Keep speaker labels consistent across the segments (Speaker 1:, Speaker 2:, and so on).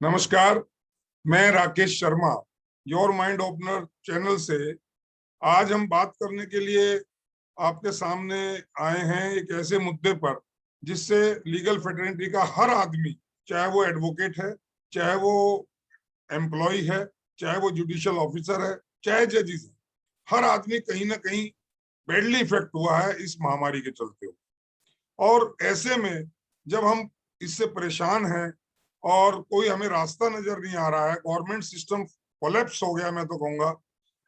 Speaker 1: नमस्कार। मैं Rakesh Sharma, your mind opener channel से आज हम बात करने के लिए आपके सामने आए हैं एक ऐसे मुद्दे पर जिससे लीगल फ्रेटर्निटी का हर आदमी, चाहे वो एडवोकेट है, चाहे वो एम्प्लॉय है, चाहे वो जुडिशियल ऑफिसर है, चाहे जजेस है, हर आदमी कहीं ना कहीं बैडली इफेक्ट हुआ है इस महामारी के चलते हुए। और ऐसे में जब हम इससे परेशान हैं और कोई हमें रास्ता नजर नहीं आ रहा है, गवर्नमेंट सिस्टम कोलैप्स हो गया मैं तो कहूंगा,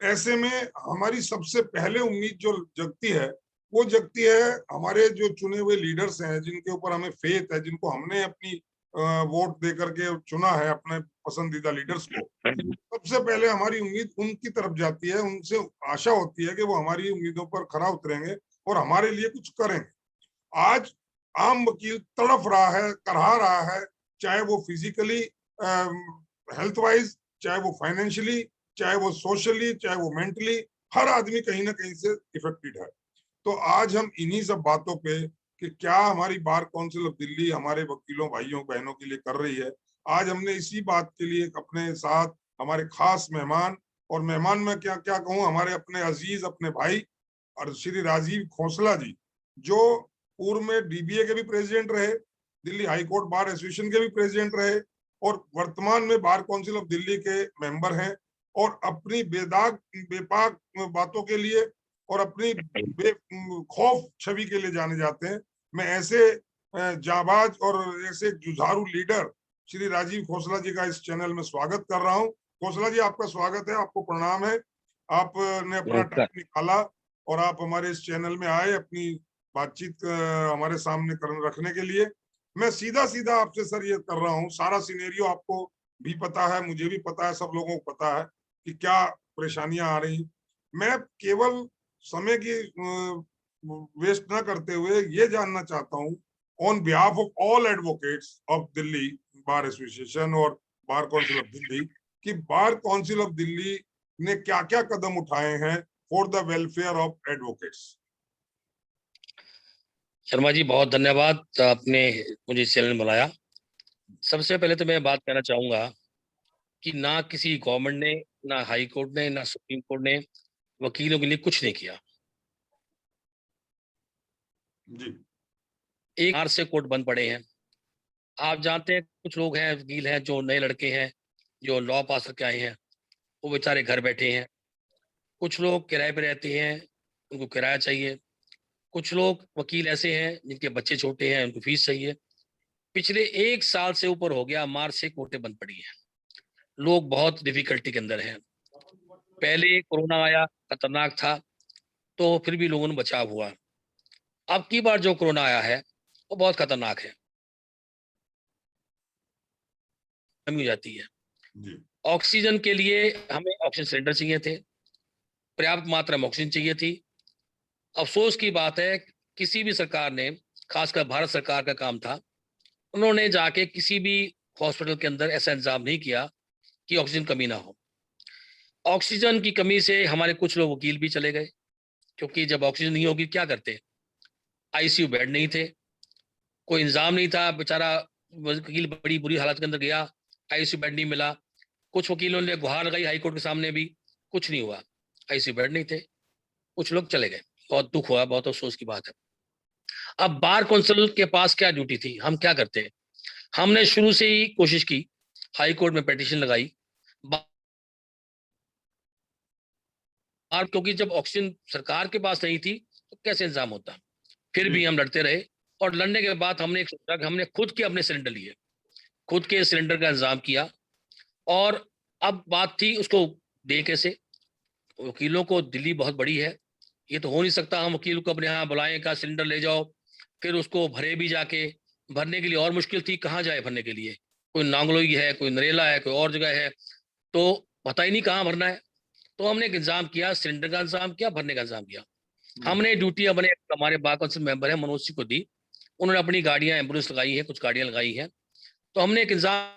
Speaker 1: ऐसे में हमारी सबसे पहले उम्मीद जो जगती है वो जगती है हमारे जो चुने हुए लीडर्स हैं, जिनके ऊपर हमें फेथ है, जिनको हमने अपनी वोट दे करके चुना है, अपने पसंदीदा लीडर्स को। सबसे पहले हमारी उम्मीद उनकी तरफ जाती है, उनसे आशा होती है कि वो हमारी उम्मीदों पर खरा उतरेंगे और हमारे लिए कुछ करेंगे। आज आम वकील तड़फ रहा है, करहा रहा है, चाहे वो फिजिकली हेल्थ वाइज, चाहे वो फाइनेंशियली, चाहे वो सोशली, चाहे वो मेंटली, हर आदमी कहीं ना कहीं से इफेक्टेड है। तो आज हम इन्हीं सब बातों पे कि क्या हमारी बार काउंसिल ऑफ दिल्ली हमारे वकीलों भाइयों बहनों के लिए कर रही है, आज हमने इसी बात के लिए अपने साथ हमारे खास मेहमान, और मेहमान में क्या क्या कहूँ, हमारे अपने अजीज अपने भाई और श्री राजीव खोसला जी, जो पूर्व में डीबीए के भी प्रेसिडेंट रहे, Delhi high court bar association के भी प्रेसिडेंट रहे और वर्तमान में बार काउंसिल ऑफ दिल्ली के मेंबर हैं, और अपनी बेदाग बेपाक बातों के लिए और अपनी खौफ छवि के लिए जाने जाते हैं। मैं ऐसे जाबाज और ऐसे जुझारू लीडर श्री राजीव खोसला जी का इस चैनल में स्वागत कर रहा हूं। खोसला जी, आपका स्वागत है, आपको प्रणाम है, आपने अपना टाइम निकाला और आप हमारे इस चैनल में आए अपनी बातचीत हमारे सामने रखने के लिए। मैं सीधा सीधा आपसे सर ये कर रहा हूँ, सारा सिनेरियो आपको भी पता है, मुझे भी पता है, सब लोगों को पता है कि क्या परेशानियां आ रही। मैं केवल समय की वेस्ट ना करते हुए ये जानना चाहता हूँ, on behalf of all advocates of Delhi bar association और बार काउंसिल ऑफ दिल्ली, कि बार काउंसिल ऑफ दिल्ली ने क्या क्या कदम उठाए हैं for the welfare of advocates.
Speaker 2: Sharma ji, बहुत धन्यवाद, आपने मुझे इस चैनल में बुलाया। सबसे पहले तो मैं बात कहना चाहूंगा कि ना किसी गवर्नमेंट ने, ना हाई कोर्ट ने, ना सुप्रीम कोर्ट ने वकीलों के लिए कुछ नहीं किया
Speaker 1: जी।
Speaker 2: एक बार से कोर्ट बंद पड़े हैं। आप जानते हैं, कुछ लोग हैं, वकील हैं, जो नए लड़के हैं, जो लॉ पास करके आए हैं, वो बेचारे घर बैठे हैं। कुछ लोग किराए पे रहते हैं, उनको किराया चाहिए। कुछ लोग वकील ऐसे हैं जिनके बच्चे छोटे हैं, उनको फीस चाहिए। पिछले 1 साल से ऊपर हो गया, मार्च से कोर्टें बंद पड़ी हैं। लोग बहुत डिफिकल्टी के अंदर हैं। पहले कोरोना आया, खतरनाक था, तो फिर भी लोगों ने बचाव हुआ। अब की बार जो कोरोना आया है वो बहुत खतरनाक है। कमी हो जाती है।
Speaker 1: जी।
Speaker 2: ऑक्सीजन के लिए हमें ऑक्सीजन सिलेंडर चाहिए थे, पर्याप्त मात्रा में ऑक्सीजन चाहिए थी। अफसोस की बात है, किसी भी सरकार ने, खासकर भारत सरकार का काम था, उन्होंने जाके किसी भी हॉस्पिटल के अंदर ऐसा इंतजाम नहीं किया कि ऑक्सीजन कमी ना हो। ऑक्सीजन की कमी से हमारे कुछ लोग वकील भी चले गए, क्योंकि जब ऑक्सीजन नहीं होगी क्या करते। आईसीयू बेड नहीं थे, कोई इंतजाम नहीं था, बेचारा वकील बड़ी बुरी हालत के अंदर गया, आईसीयू बेड नहीं मिला। कुछ वकीलों ने गुहार लगाई हाईकोर्ट के सामने भी, कुछ नहीं हुआ, आईसीयू बेड नहीं थे, कुछ लोग चले गए। बहुत दुख हुआ, बहुत अफसोस की बात है। अब बार काउंसिल के पास क्या ड्यूटी थी, हम क्या करते हैं। हमने शुरू से ही कोशिश की, हाई कोर्ट में पिटीशन लगाई, क्योंकि जब ऑक्सीजन सरकार के पास नहीं थी तो कैसे इंतजाम होता। फिर भी हम लड़ते रहे, और लड़ने के बाद हमने एक सोचा कि हमने खुद के अपने सिलेंडर लिए, खुद के सिलेंडर का इंतजाम किया। और अब बात थी उसको दे कैसे। वकीलों को दिल्ली बहुत बड़ी है, ये तो हो नहीं सकता हम वकील को अपने यहाँ बुलाएं का सिलेंडर ले जाओ, फिर उसको भरे भी जाके। भरने के लिए और मुश्किल थी, कहाँ जाए भरने के लिए। कोई नांगलोई है, कोई नरेला है, कोई और जगह है, तो पता ही नहीं कहाँ भरना है। तो हमने एक इंतजाम किया, सिलेंडर का इंतजाम किया, भरने का इंतजाम किया। हमने ड्यूटी अपने हमारे बार काउंसिल मेंबर है मनोज सिंह को दी। उन्होंने अपनी गाड़ियां एम्बुलेंस लगाई है, कुछ गाड़ियां लगाई हैं। तो हमने एक इंतजाम,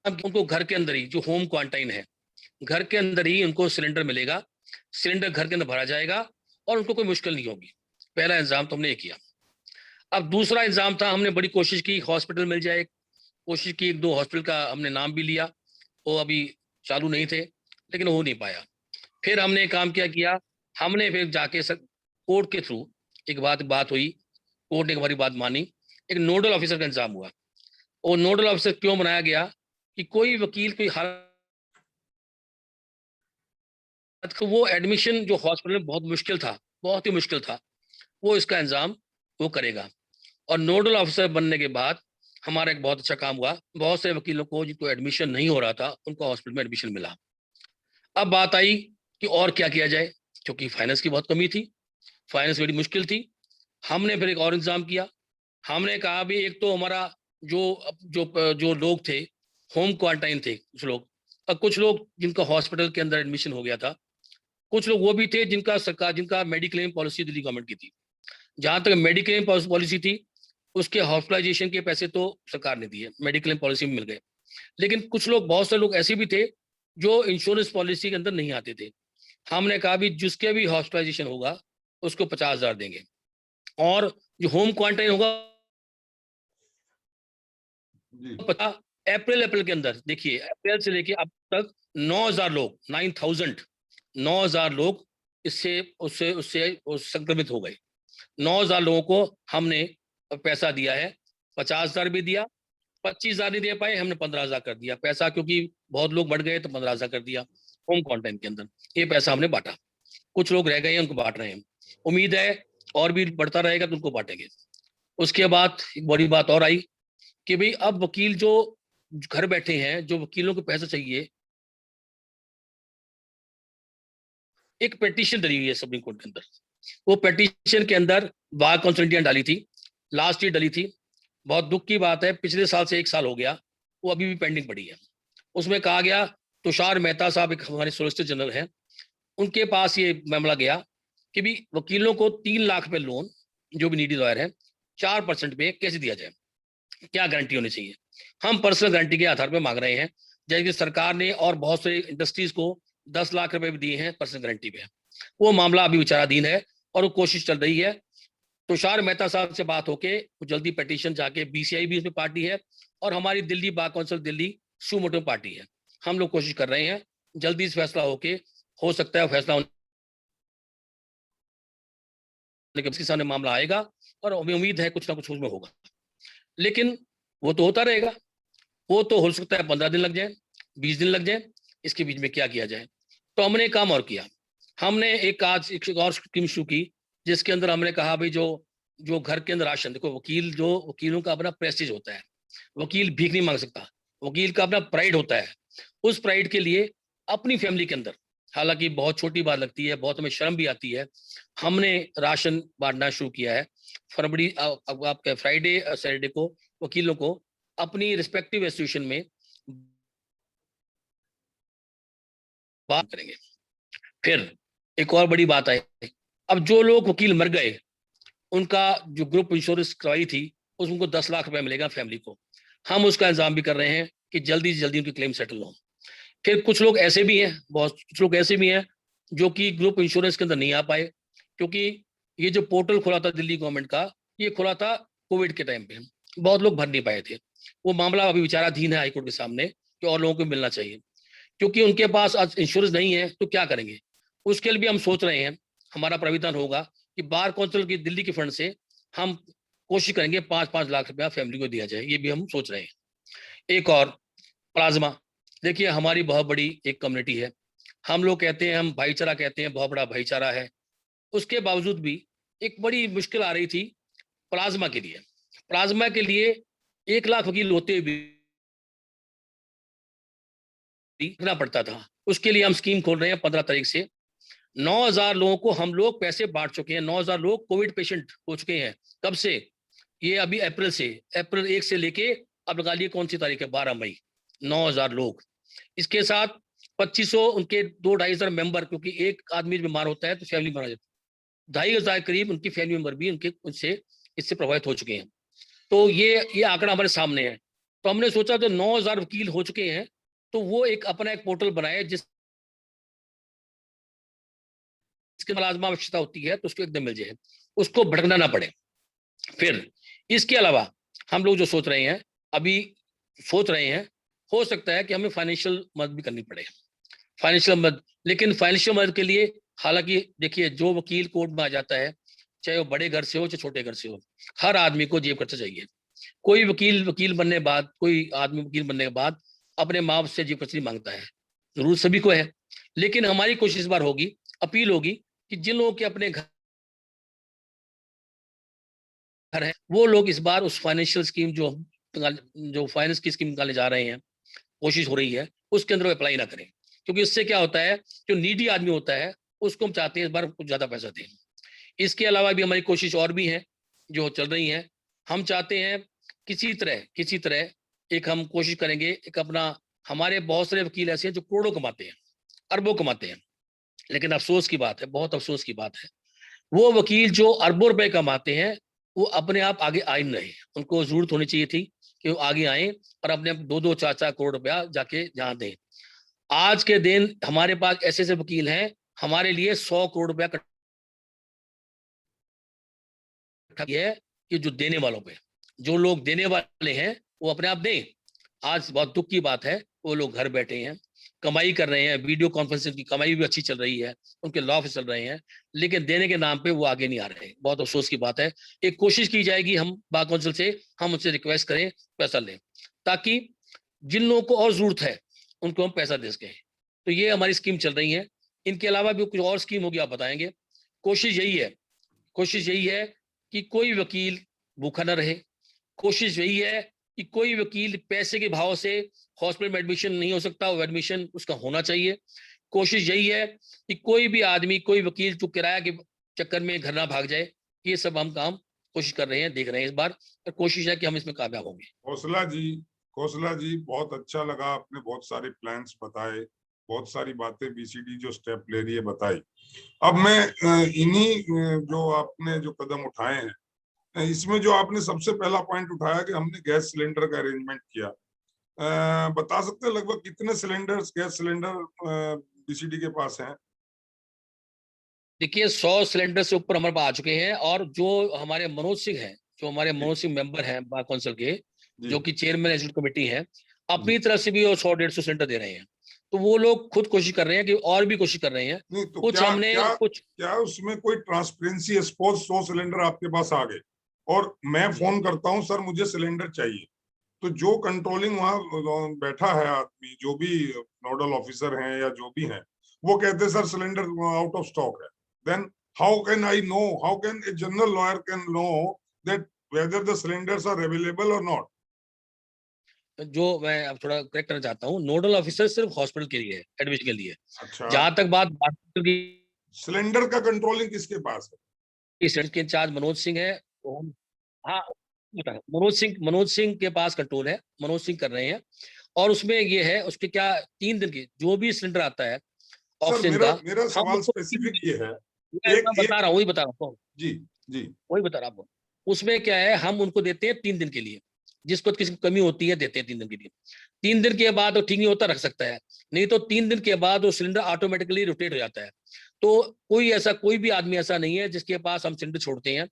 Speaker 2: उनको घर के अंदर ही, जो होम क्वारंटाइन है, घर के अंदर ही उनको सिलेंडर मिलेगा, सिलेंडर घर के अंदर भरा जाएगा और उनको कोई मुश्किल नहीं होगी। पहला इंतजाम तो हमने ये किया। अब दूसरा इंतजाम था, हमने बड़ी कोशिश की हॉस्पिटल मिल जाए, कोशिश की, 1-2 हॉस्पिटल का हमने नाम भी लिया, वो अभी चालू नहीं थे, लेकिन हो नहीं पाया। फिर हमने काम क्या किया, हमने फिर जाके कोर्ट के थ्रू एक बात हुई, कोर्ट ने हमारी बात मानी, एक नोडल ऑफिसर का इंतजाम हुआ। और नोडल ऑफिसर क्यों बनाया गया कि कोई वकील कोई हालत, वो एडमिशन जो हॉस्पिटल में बहुत मुश्किल था, बहुत ही मुश्किल था, वो इसका इंतजाम वो करेगा। और नोडल ऑफिसर बनने के बाद हमारा एक बहुत अच्छा काम हुआ, बहुत से वकीलों को जिनको एडमिशन नहीं हो रहा था उनको हॉस्पिटल में एडमिशन मिला। अब बात आई कि और क्या किया जाए, क्योंकि फाइनेंस की बहुत कमी थी, फाइनेंस बड़ी मुश्किल थी। हमने फिर एक और इंतजाम किया, हमने कहा भी एक तो हमारा जो जो जो लोग थे होम क्वारंटाइन थे कुछ लोग, और कुछ लोग जिनका हॉस्पिटल के अंदर एडमिशन हो गया था, कुछ लोग वो भी थे जिनका सरकार, जिनका मेडिक्लेम पॉलिसी दिल्ली गवर्नमेंट की थी। जहां तक मेडिक्लेम पॉलिसी थी, उसके हॉस्पिटलाइजेशन के पैसे तो सरकार ने दिए, मेडिक्लेम पॉलिसी में मिल गए। लेकिन कुछ लोग, बहुत से लोग ऐसे भी थे जो इंश्योरेंस पॉलिसी के अंदर नहीं आते थे। हमने कहा भी जिसके भी हॉस्पिटलाइजेशन होगा उसको 50,000 देंगे, और जो होम क्वारंटाइन होगा पता, अप्रैल के अंदर देखिए, अप्रैल से लेके अब तक 9,000 लोग, 9,000 लोग इससे उससे उससे संक्रमित हो गए। 9,000 लोगों को हमने पैसा दिया है, 50,000 भी दिया, 25,000 नहीं दे पाए, हमने 15,000 कर दिया पैसा, क्योंकि बहुत लोग बढ़ गए तो 15,000 कर दिया होम क्वारंटाइन के अंदर। ये पैसा हमने बांटा, कुछ लोग रह गए हैं उनको बांट रहे हैं, उम्मीद है और भी बढ़ता रहेगा तो उनको बांटेंगे। उसके बाद एक बड़ी बात और आई कि भाई अब वकील जो घर बैठे हैं, जो वकीलों को पैसा चाहिए, एक पिटीशन डली हुई है सुप्रीम कोर्ट के अंदर। वो पिटीशन के अंदर बार काउंसिल इंडिया डाली थी, लास्ट ईयर डली थी। बहुत दुख की बात है, पिछले साल से 1 साल हो गया, वो अभी भी पेंडिंग पड़ी है। उसमें कहा गया, तुषार मेहता साहब एक हमारे सोलिसिटर जनरल हैं, उनके पास ये मामला गया कि भी वकीलों को 3 लाख पे लोन, जो भी नीडी लॉयर है, 4% पे कैसे दिया जाए, क्या गारंटी होनी चाहिए। हम पर्सनल गारंटी के आधार पर मांग रहे हैं, जैसे कि सरकार ने और बहुत से इंडस्ट्रीज को 10 लाख रुपए भी दिए हैं पर्सनल गारंटी पे। वो मामला अभी विचाराधीन है और वो कोशिश चल रही है। तुषार मेहता साहब से बात होके जल्दी पिटीशन जाके, बीसीआई भी इसमें पार्टी है और हमारी Delhi bar council Delhi suo motu party है, हम लोग कोशिश कर रहे हैं जल्दी से फैसला होके, हो सकता है फैसला होने के सामने मामला आएगा और हमें उम्मीद है कुछ ना कुछ उसमें होगा। लेकिन वो तो होता रहेगा, वो तो हो सकता है 15 दिन लग जाए, 20 दिन लग जाए, इसके बीच में क्या किया जाए। तो हमने एक काम और किया, हमने आज एक और स्कीम शुरू की, जिसके अंदर हमने कहा भाई जो जो घर के अंदर राशन, देखो वकील, जो वकीलों का अपना प्रेस्टीज होता है, वकील भीख नहीं मांग सकता, वकील का अपना प्राइड होता है। उस प्राइड के लिए अपनी फैमिली के अंदर, हालांकि बहुत छोटी बात लगती है, बहुत हमें शर्म भी आती है, हमने राशन बांटना शुरू किया है। फरवरी आपके फ्राइडे सैटरडे को वकीलों को अपनी रिस्पेक्टिव इंस्टीट्यूशन में बात करेंगे। फिर एक और बड़ी बात है, अब जो लोग वकील मर गए, उनका जो ग्रुप इंश्योरेंस करवाई थी, उनको 10 लाख रुपए मिलेगा फैमिली को। हम उसका इंतजाम भी कर रहे हैं कि जल्दी से जल्दी उनकी क्लेम सेटल हो। फिर कुछ लोग ऐसे भी हैं, बहुत कुछ लोग ऐसे भी हैं जो कि ग्रुप इंश्योरेंस के अंदर नहीं आ पाए, क्योंकि ये जो पोर्टल खुला था दिल्ली गवर्नमेंट का, ये खुला था कोविड के टाइम पे, बहुत लोग भर नहीं पाए थे। वो मामला अभी विचाराधीन है हाईकोर्ट के सामने कि और लोगों को मिलना चाहिए, क्योंकि उनके पास आज इंश्योरेंस नहीं है तो क्या करेंगे। उसके लिए भी हम सोच रहे हैं, हमारा प्राविधान होगा कि बार काउंसिल की दिल्ली के फंड से हम कोशिश करेंगे 5-5 लाख रुपया फैमिली को दिया जाए, ये भी हम सोच रहे हैं। एक और प्लाज्मा, देखिए हमारी बहुत बड़ी एक कम्युनिटी है, हम लोग कहते हैं, हम भाईचारा कहते हैं, बहुत बड़ा भाईचारा है, उसके बावजूद भी एक बड़ी मुश्किल आ रही थी प्लाज्मा के लिए। प्लाज्मा के लिए 1 लाख वकील होते भी रखना पड़ता था। उसके लिए हम स्कीम खोल रहे हैं 15 तारीख से। 9,000 लोगों को हम लोग पैसे बांट चुके हैं, 9,000 लोग कोविड पेशेंट हो चुके हैं। कब से? ये अभी अप्रैल से, अप्रैल 1 से लेके अब लगा लिए कौन सी तारीख है, 12 मई, 9,000 लोग। इसके साथ 2500 उनके 2-2.5 मेंबर, क्योंकि एक आदमी बीमार होता है तो फैमिली मारा जाता है, 2,500 करीब उनकी फैमिली मेंबर भी उनके उनसे इससे प्रभावित हो चुके हैं। तो ये आंकड़ा हमारे सामने है। तो हमने सोचा जो 9,000 वकील हो चुके हैं, तो वो एक अपना एक पोर्टल बनाए जिसके मुलाजमा आवश्यकता होती है तो उसको एकदम मिल जाए, उसको भटकना ना पड़े। फिर इसके अलावा हम लोग जो सोच रहे हैं अभी, सोच रहे हैं हो सकता है कि हमें फाइनेंशियल मदद भी करनी पड़े, फाइनेंशियल मदद। लेकिन फाइनेंशियल मदद के लिए, हालांकि देखिए, जो वकील कोर्ट में आ जाता है, चाहे वो बड़े घर से हो चाहे छोटे घर से हो, हर आदमी को जेब खर्चा चाहिए। कोई वकील बनने के बाद, कोई आदमी वकील बनने के बाद अपने माँ बाप से जेब खर्च नहीं मांगता है, जरूर सभी को है। लेकिन हमारी कोशिश इस बार होगी, अपील होगी कि जिन लोगों के अपने घर है, वो लोग इस बार उस फाइनेंशियल स्कीम जो फाइनेंस की स्कीम निकालने जा रहे हैं, कोशिश हो रही है, उसके अंदर अप्लाई ना करें। क्योंकि इससे क्या होता है, जो नीडी आदमी होता है उसको हम चाहते हैं इस बार कुछ ज्यादा पैसा दें। इसके अलावा भी हमारी कोशिश और भी है जो चल रही है। हम चाहते हैं किसी तरह एक हम कोशिश करेंगे, एक अपना, हमारे बहुत सारे वकील ऐसे हैं जो करोड़ों कमाते हैं, अरबों कमाते हैं, लेकिन अफसोस की बात है, बहुत अफसोस की बात है, वो वकील जो अरबों रुपए कमाते हैं वो अपने आप आगे आ ही नहीं रहे। उनको जरूरत होनी चाहिए थी कि वो आगे आए और अपने 2-2 4-4 करोड़ रुपया जाके जहां दें। आज के दिन हमारे पास ऐसे ऐसे वकील हैं, हमारे लिए 100 करोड़ रुपया है कि जो देने वालों पे, जो लोग देने वाले हैं वो अपने आप दें। आज बहुत दुख की बात है, वो लोग घर बैठे हैं, कमाई कर रहे हैं, वीडियो कॉन्फ्रेंसिंग की कमाई भी अच्छी चल रही है, उनके लॉ ऑफिस चल रहे हैं, लेकिन देने के नाम पे वो आगे नहीं आ रहे। बहुत अफसोस की बात है। एक कोशिश की जाएगी, हम बार काउंसिल से हम उनसे रिक्वेस्ट करें पैसा लें, ताकि जिन लोगों को और जरूरत है उनको हम पैसा दे सकें। तो ये हमारी स्कीम चल रही है। इनके अलावा भी कुछ और स्कीम होगी, आप बताएंगे। कोशिश यही है, कोशिश यही है कि कोई वकील भूखा न रहे। कोशिश यही है कि कोई वकील पैसे के भाव से हॉस्पिटल में एडमिशन नहीं हो सकता, वो एडमिशन उसका होना चाहिए। कोशिश यही है कि कोई भी आदमी, कोई वकील जो किराया के चक्कर में घर ना भाग जाए। ये सब हम काम कोशिश कर रहे हैं, देख रहे हैं इस बार, और कोशिश है कि हम इसमें कामयाब होंगे।
Speaker 1: कौशला जी बहुत अच्छा लगा, आपने बहुत सारे प्लान्स बताए, बहुत सारी बातें बीसीडी जो स्टेप ले रही है बताई। अब मैं इन्हीं जो आपने जो कदम उठाए हैं, इसमें जो आपने सबसे पहला पॉइंट उठाया कि हमने गैस सिलेंडर का अरेंजमेंट किया, बता सकते हैं लगभग कितने सिलेंडर्स, गैस सिलेंडर बीसीडी के पास हैं?
Speaker 2: देखिए, 100 सिलेंडर से ऊपर हमारे पास आ चुके हैं, और जो हमारे मनोज सिंह हैं, जो हमारे मनोज सिंह मेंबर हैं बार काउंसिल के, जो कि चेयरमैन एजुकेशन कमेटी है, अपनी तरफ से भी वो 100-150 सिलेंडर दे रहे हैं। तो वो लोग खुद कोशिश कर रहे हैं कि और भी कोशिश कर रहे हैं।
Speaker 1: नहीं तो
Speaker 2: कुछ हमने कुछ
Speaker 1: क्या उसमें कोई ट्रांसपेरेंसी, सपोज 100 सिलेंडर आपके पास आ गए और मैं फोन करता हूं सर मुझे सिलेंडर चाहिए, तो जो कंट्रोलिंग वहां बैठा है आदमी, जो भी नोडल ऑफिसर हैं या जो भी हैं, वो कहते हैं sir cylinder out of stock है, then how can I know, how can a general lawyer can know that whether the cylinders are available और नॉट?
Speaker 2: जो मैं अब थोड़ा करेक्ट करना चाहता हूँ, नोडल ऑफिसर सिर्फ हॉस्पिटल के लिए है, एडमिशन के लिए।
Speaker 1: अच्छा,
Speaker 2: जहां तक बात हॉस्पिटल की,
Speaker 1: सिलेंडर का कंट्रोलिंग किसके पास है?
Speaker 2: के इंचार्ज मनोज सिंह है। हाँ, मनोज सिंह के पास कंट्रोल है, मनोज सिंह कर रहे हैं। और उसमें ये है, उसके क्या 3 दिन के जो भी सिलेंडर आता है
Speaker 1: सर
Speaker 2: ऑक्सीजन
Speaker 1: मेरा
Speaker 2: का,
Speaker 1: मेरा
Speaker 2: हम
Speaker 1: सवाल
Speaker 2: उसको
Speaker 1: स्पेसिफिक ये है,
Speaker 2: मैं
Speaker 1: एक
Speaker 2: बता
Speaker 1: एक
Speaker 2: रहा हूँ, वही बता रहा हूँ,
Speaker 1: जी जी
Speaker 2: वही बता रहा हूँ। उसमें क्या है, हम उनको देते हैं 3 दिन के लिए, जिसको किसी की कमी होती है देते हैं 3 दिन के लिए। 3 दिन के बाद वो ठीक नहीं होता, रख सकता है, नहीं तो 3 दिन के बाद वो सिलेंडर ऑटोमेटिकली रोटेट हो जाता है। तो कोई भी आदमी ऐसा नहीं है जिसके पास हम सिलेंडर छोड़ते हैं,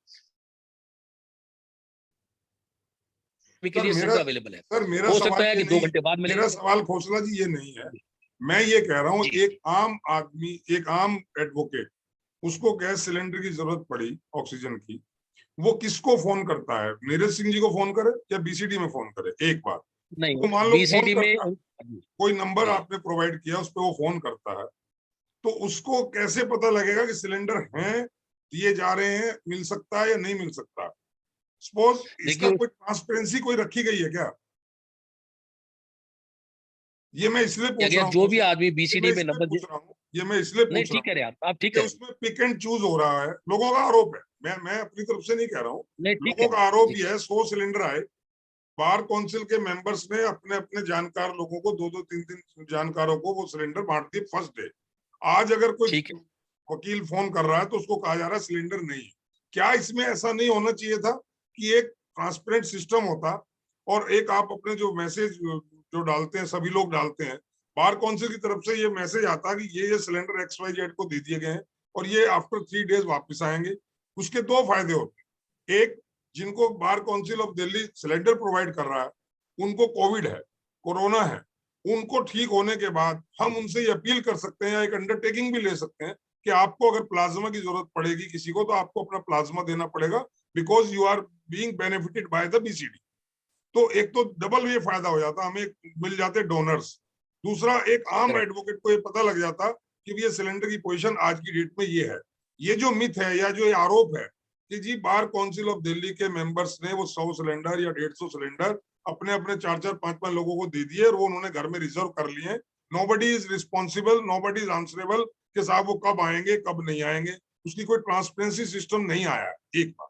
Speaker 2: के
Speaker 1: सर
Speaker 2: लिए
Speaker 1: मेरा
Speaker 2: सिलेंडर अवेलेबल है।
Speaker 1: सर मेरा
Speaker 2: हो
Speaker 1: सवाल
Speaker 2: सकता है
Speaker 1: ये
Speaker 2: कि 2
Speaker 1: नहीं,
Speaker 2: घंटे बाद मिले।
Speaker 1: मेरा सवाल खोसला जी ये नहीं है। मैं ये कह रहा हूँ
Speaker 2: जी,
Speaker 1: एक आम आदमी, एक आम एडवोकेट, उसको गैस सिलेंडर की जरूरत पड़ी ऑक्सीजन की, वो किसको फोन करता है? नीरज सिंह जी को फोन करे या बीसीडी में फोन करे? एक बात,
Speaker 2: नहीं,
Speaker 1: वो मान लो फोन
Speaker 2: बीसीडी में
Speaker 1: करता है, कोई नंबर
Speaker 2: जी,
Speaker 1: आपने प्रोवाइड किया उस पर वो फोन करता है, तो उसको कैसे पता लगेगा कि सिलेंडर हैं, दिए जा रहे हैं, मिल सकता है या नहीं मिल सकता? सपोज इसका
Speaker 2: देखिए,
Speaker 1: कोई ट्रांसपेरेंसी कोई रखी गई है क्या? ये मैं इसलिए पूछ
Speaker 2: अगर
Speaker 1: रहा हूँ
Speaker 2: जो भी
Speaker 1: खोसला,
Speaker 2: आदमी
Speaker 1: ये मैं
Speaker 2: बीसीडी में
Speaker 1: इसलिए
Speaker 2: नंबर
Speaker 1: पूछ रहा हूँ, ये मैं इसलिए
Speaker 2: नहीं,
Speaker 1: पूछ रहा
Speaker 2: ठीक
Speaker 1: हूँ
Speaker 2: कह रहे हैं आप ठीक
Speaker 1: कि
Speaker 2: है,
Speaker 1: उसमें पिक एंड चूज हो रहा है। लोगों का आरोप है, मैं अपनी तरफ से नहीं कह रहा हूँ,
Speaker 2: नहीं, ठीक
Speaker 1: लोगों
Speaker 2: है
Speaker 1: का आरोप
Speaker 2: जी,
Speaker 1: यह है 100 सिलेंडर आए, बार काउंसिल के मेंबर्स ने अपने अपने जानकार लोगों को, 2-2 3-3 जानकारों को वो सिलेंडर बांट दिए फर्स्ट डे। आज अगर कोई
Speaker 2: ठीक है।
Speaker 1: वकील फोन कर रहा है तो उसको कहा जा रहा है सिलेंडर नहीं है। क्या इसमें ऐसा नहीं होना चाहिए था कि एक ट्रांसपेरेंट सिस्टम होता, और एक आप अपने जो मैसेज जो डालते हैं, सभी लोग डालते हैं, बार काउंसिल की तरफ से ये मैसेज आता कि ये सिलेंडर XYZ को दे दिए गए हैं और ये आफ्टर 3 डेज वापस आएंगे। उसके 2 फायदे होते हैं, एक जिनको bar council of Delhi cylinder provide कर रहा है, उनको कोविड है, कोरोना है, उनको ठीक होने के बाद हम उनसे ये अपील कर सकते हैं या एक अंडरटेकिंग भी ले सकते हैं कि आपको अगर प्लाज्मा की जरूरत पड़ेगी किसी को, तो आपको अपना प्लाज्मा देना पड़ेगा, because you are being benefited by the BCD. तो एक तो डबल ये फायदा हो जाता, हमें मिल जाते डोनर्स। दूसरा, एक आम एडवोकेट को ये पता लग जाता कि ये सिलेंडर की पोजीशन आज की डेट में ये है। ये जो मिथ है या जो ये आरोप है कि जी बार काउंसिल ऑफ दिल्ली के मेंबर्स ने वो 100 सिलेंडर या 150 सिलेंडर अपने अपने 4-4, 5-5 लोगों को दे दिए और वो उन्होंने घर में रिजर्व कर लिए, nobody is responsible, nobody is answerable कि साहब वो कब आएंगे कब नहीं आएंगे, उसकी कोई ट्रांसपेरेंसी सिस्टम नहीं आया। एक बात,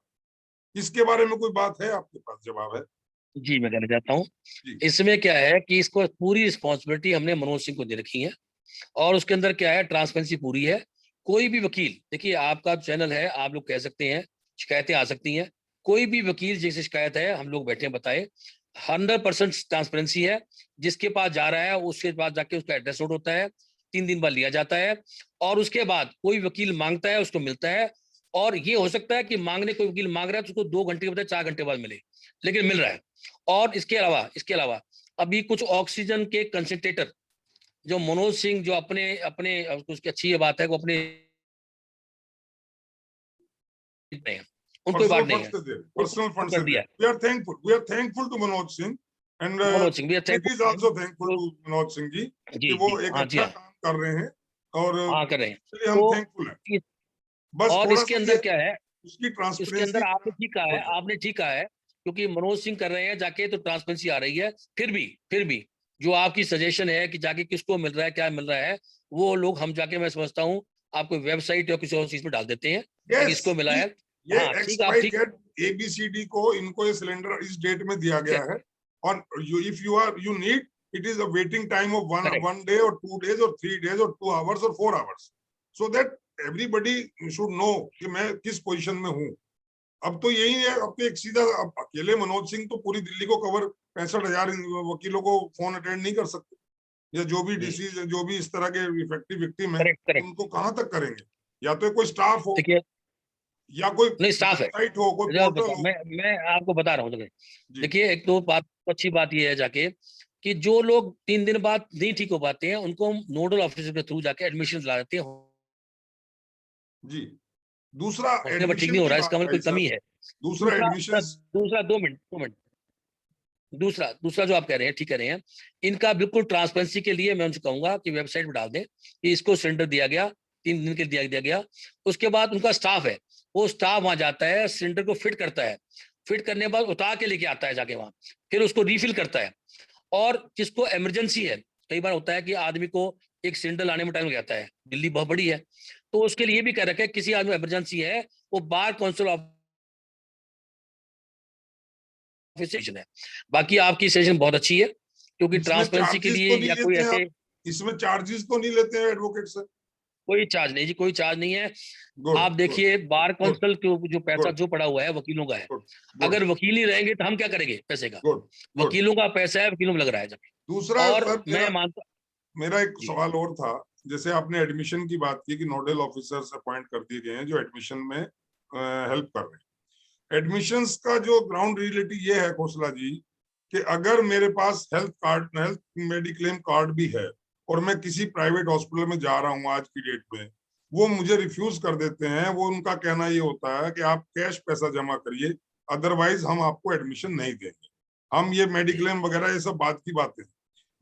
Speaker 1: इसके बारे में कोई बात है आपके पास, जवाब है?
Speaker 2: जी मैं कहना चाहता हूँ,
Speaker 1: जी
Speaker 2: इसमें क्या है कि इसको पूरी रिस्पॉन्सिबिलिटी हमने मनोज सिंह को दे रखी है, और उसके अंदर क्या है, ट्रांसपेरेंसी पूरी है। कोई भी वकील, देखिए आपका चैनल है, आप लोग कह सकते हैं, शिकायतें आ सकती हैं, कोई भी वकील जैसे शिकायत है हम लोग बैठे बताए, 100% ट्रांसपेरेंसी है। जिसके पास जा रहा है उसके पास जाके उसका एड्रेस नोट होता है, 3 दिन बाद लिया जाता है, और उसके बाद कोई वकील मांगता है उसको मिलता है। और ये हो सकता है कि मांगने कोई वकील मांग रहा है तो उसको 2 घंटे के बजाय 4 घंटे बाद मिले, लेकिन मिल रहा है। और इसके अलावा अभी कुछ ऑक्सीजन के कंसंट्रेटर जो मनोज सिंह जो अपने अपने उसकी अच्छी ये बात है वो अपने नहीं है, उनको बात नहीं है,
Speaker 1: पर्सनल फंड
Speaker 2: कर
Speaker 1: से
Speaker 2: दिया
Speaker 1: we are thankful to Manoj Singh and
Speaker 2: Manoj Singh भी
Speaker 1: it is also thankful to Manoj Singh ji कि
Speaker 2: जी
Speaker 1: वो
Speaker 2: जी
Speaker 1: एक
Speaker 2: हाँ जी
Speaker 1: अच्छा
Speaker 2: हाँ
Speaker 1: काम कर रहे हैं, और
Speaker 2: हाँ कर रहे हैं।
Speaker 1: इसलिए हम
Speaker 2: तो
Speaker 1: थैंकफुल हैं।
Speaker 2: इस,
Speaker 1: बस
Speaker 2: और
Speaker 1: थोड़ा
Speaker 2: इसके
Speaker 1: सा
Speaker 2: अंदर
Speaker 1: ये
Speaker 2: क्या है,
Speaker 1: उसकी
Speaker 2: इसके
Speaker 1: ट्रांसपेरेंसी
Speaker 2: अंदर
Speaker 1: हो जाए।
Speaker 2: आपने ठीक कहा है, क्योंकि मनोज सिंह कर रहे हैं जाके तो ट्रांसपेरेंसी आ रही है। फिर भी जो आपकी सजेशन है कि जाके किसको मिल रहा है क्या मिल रहा है, वो लोग हम जाके मैं समझता हूँ आपको वेबसाइट या किसी और चीज में डाल देते हैं कि
Speaker 1: यस,
Speaker 2: किसको मिला है।
Speaker 1: ये
Speaker 2: हाँ
Speaker 1: एक्स
Speaker 2: ठीक, आप
Speaker 1: वाई
Speaker 2: ठीक
Speaker 1: जेड ABCD को इनको ये सिलेंडर इस डेट में दिया गया है, और if you need, it is a waiting time of
Speaker 2: correct
Speaker 1: one day और 2 days और 3 days और 2 hours और 4 hours, so that everybody should know कि मैं किस पोजीशन में हूँ। अब तो यही है, अब तो एक सीधा, अब अकेले मनोज सिंह तो पूरी दिल्ली को कवर 65,000 वकीलों को फोन अटेंड नहीं कर सकते, या जो भी डिसीज, जो भी इस तरह के इफेक्टिव विक्टिम है,
Speaker 2: करेक्ट करेक्ट।
Speaker 1: उनको कहाँ तक करेंगे? या तो कोई स्टाफ हो,
Speaker 2: देखिए
Speaker 1: या कोई
Speaker 2: नहीं स्टाफ है,
Speaker 1: वेबसाइट हो, कोई
Speaker 2: जब
Speaker 1: पोर्टल हो।
Speaker 2: मैं आपको बता रहा हूँ। देखिए
Speaker 1: जी
Speaker 2: देखिए, एक तो बात अच्छी बात यह है जाके कि जो लोग 3 दिन बाद नहीं ठीक हो पाते हैं उनको हम नोडल ऑफिसर के थ्रू जाके एडमिशन ला देते हैं।
Speaker 1: जी। दूसरा
Speaker 2: हॉस्पिटल में ठीक
Speaker 1: एडमिशन
Speaker 2: नहीं हो
Speaker 1: की
Speaker 2: रहा है, इसका
Speaker 1: बात
Speaker 2: मतलब
Speaker 1: आई
Speaker 2: कोई
Speaker 1: सर,
Speaker 2: कमी है।
Speaker 1: दूसरा
Speaker 2: दूसरा
Speaker 1: एडमिशन।
Speaker 2: दूसरा 2 मिनट दूसरा जो आप कह रहे हैं ठीक कह रहे हैं, इनका बिल्कुल ट्रांसपेरेंसी के लिए मैं उनसे कहूंगा कि वेबसाइट पर डाल दें कि इसको सिलेंडर दिया गया, 3 दिन के दिया गया। उसके बाद उनका स्टाफ है, वो स्टाफ वहां जाता है, सिलेंडर को फिट करता है, फिट करने के बाद उतार के लेके आता है जाके वहां, फिर उसको रिफिल करता है। और जिसको इमरजेंसी है, कई बार होता है कि आदमी को एक सिलेंडर लाने में टाइम लग जाता है, दिल्ली बहुत बड़ी है, तो उसके लिए भी कह रखा है किसी आदमी इमरजेंसी है वो बार काउंसिल ऑफिस है। बाकी आपकी सेशन बहुत अच्छी है, क्योंकि
Speaker 1: इसमें
Speaker 2: ट्रांसपेरेंसी के
Speaker 1: चार्जेस
Speaker 2: लिए
Speaker 1: तो नहीं
Speaker 2: या कोई
Speaker 1: लेते हैं
Speaker 2: ऐसे
Speaker 1: आप? इसमें चार्जेस तो नहीं लेते हैं एडवोकेट सर?
Speaker 2: कोई चार्ज नहीं जी, कोई चार्ज नहीं है।
Speaker 1: गुड
Speaker 2: आप
Speaker 1: गुड
Speaker 2: देखिए बार
Speaker 1: गुड
Speaker 2: काउंसिल के जो पैसा
Speaker 1: गुड
Speaker 2: जो पड़ा हुआ है वकीलों का है,
Speaker 1: गुड गुड
Speaker 2: अगर वकील ही रहेंगे तो हम क्या करेंगे पैसे का?
Speaker 1: Good good.
Speaker 2: वकीलों का पैसा है, वकीलों में लग रहा है जाके।
Speaker 1: दूसरा
Speaker 2: और
Speaker 1: सर,
Speaker 2: मैं मानता
Speaker 1: मेरा एक
Speaker 2: जी
Speaker 1: सवाल और था। जैसे आपने एडमिशन की बात की कि नोडल ऑफिसर्स अपॉइंट कर दिए गए हैं जो एडमिशन में हेल्प कर रहे हैं। एडमिशंस का जो ग्राउंड रियलिटी ये है खोसला जी, कि अगर मेरे पास हेल्थ मेडिक्लेम कार्ड भी है और मैं किसी प्राइवेट हॉस्पिटल में जा रहा हूँ आज की डेट में, वो मुझे रिफ्यूज कर देते हैं। वो उनका कहना ये होता है कि आप कैश पैसा जमा करिए, अदरवाइज हम आपको एडमिशन नहीं देंगे। हम ये
Speaker 2: जी
Speaker 1: मेडिक्लेम वगैरह ये सब बात की बातें,